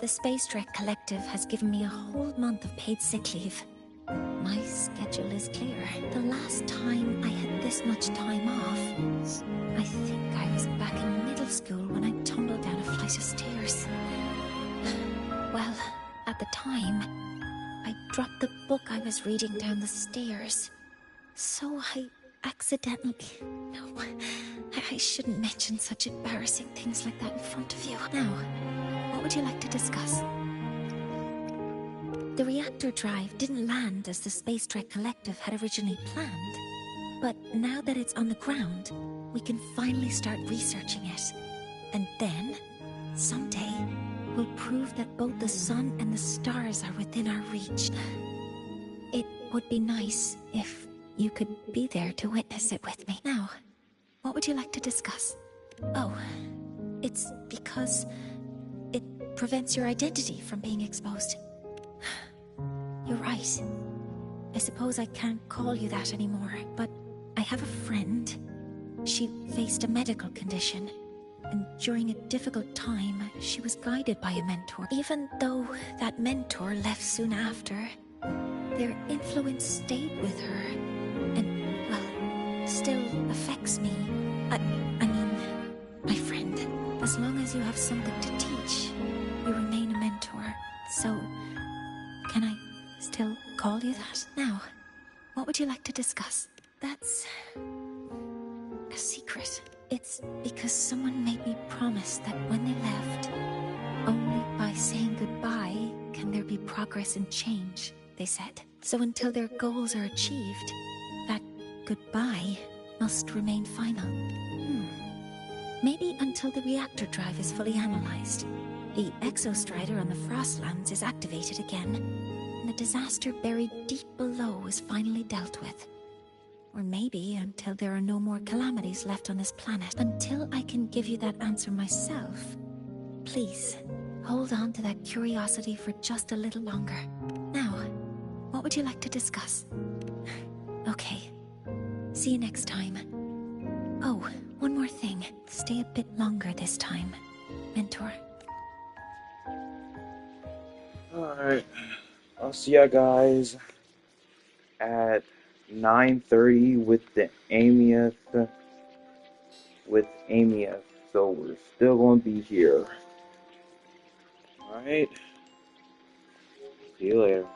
The Space Trek Collective has given me a whole month of paid sick leave. My schedule is clear. The last time I had this much time off, I think I was back in middle school when I tumbled down a flight of stairs. Well, at the time, I dropped the book I was reading down the stairs. So I accidentally... No, I shouldn't mention such embarrassing things like that in front of you. Now, what would you like to discuss? The reactor drive didn't land as the Space Trek Collective had originally planned. But now that it's on the ground, we can finally start researching it. And then, someday, we'll prove that both the sun and the stars are within our reach. It would be nice if you could be there to witness it with me. Now, what would you like to discuss? Oh, it's because it prevents your identity from being exposed. You're right. I suppose I can't call you that anymore, but I have a friend. She faced a medical condition, and during a difficult time, she was guided by a mentor. Even though that mentor left soon after, their influence stayed with her, and, well, still affects me. I mean, As long as you have something to teach, you remain a mentor. So, can I still call you that? Now, what would you like to discuss? That's a secret. It's because someone made me promise that when they left, only by saying goodbye can there be progress and change, they said. So until their goals are achieved, that goodbye must remain final. Maybe until the reactor drive is fully analyzed, the exostrider on the Frostlands is activated again, and the disaster buried deep below is finally dealt with. Or maybe until there are no more calamities left on this planet. Until I can give you that answer myself, please, hold on to that curiosity for just a little longer. Now, what would you like to discuss? Okay. See you next time. Oh, one more thing. Stay a bit longer this time, Mentor. Alright. I'll see ya guys at 9:30 with the Amieth. So we're still gonna be here. Alright. See you later.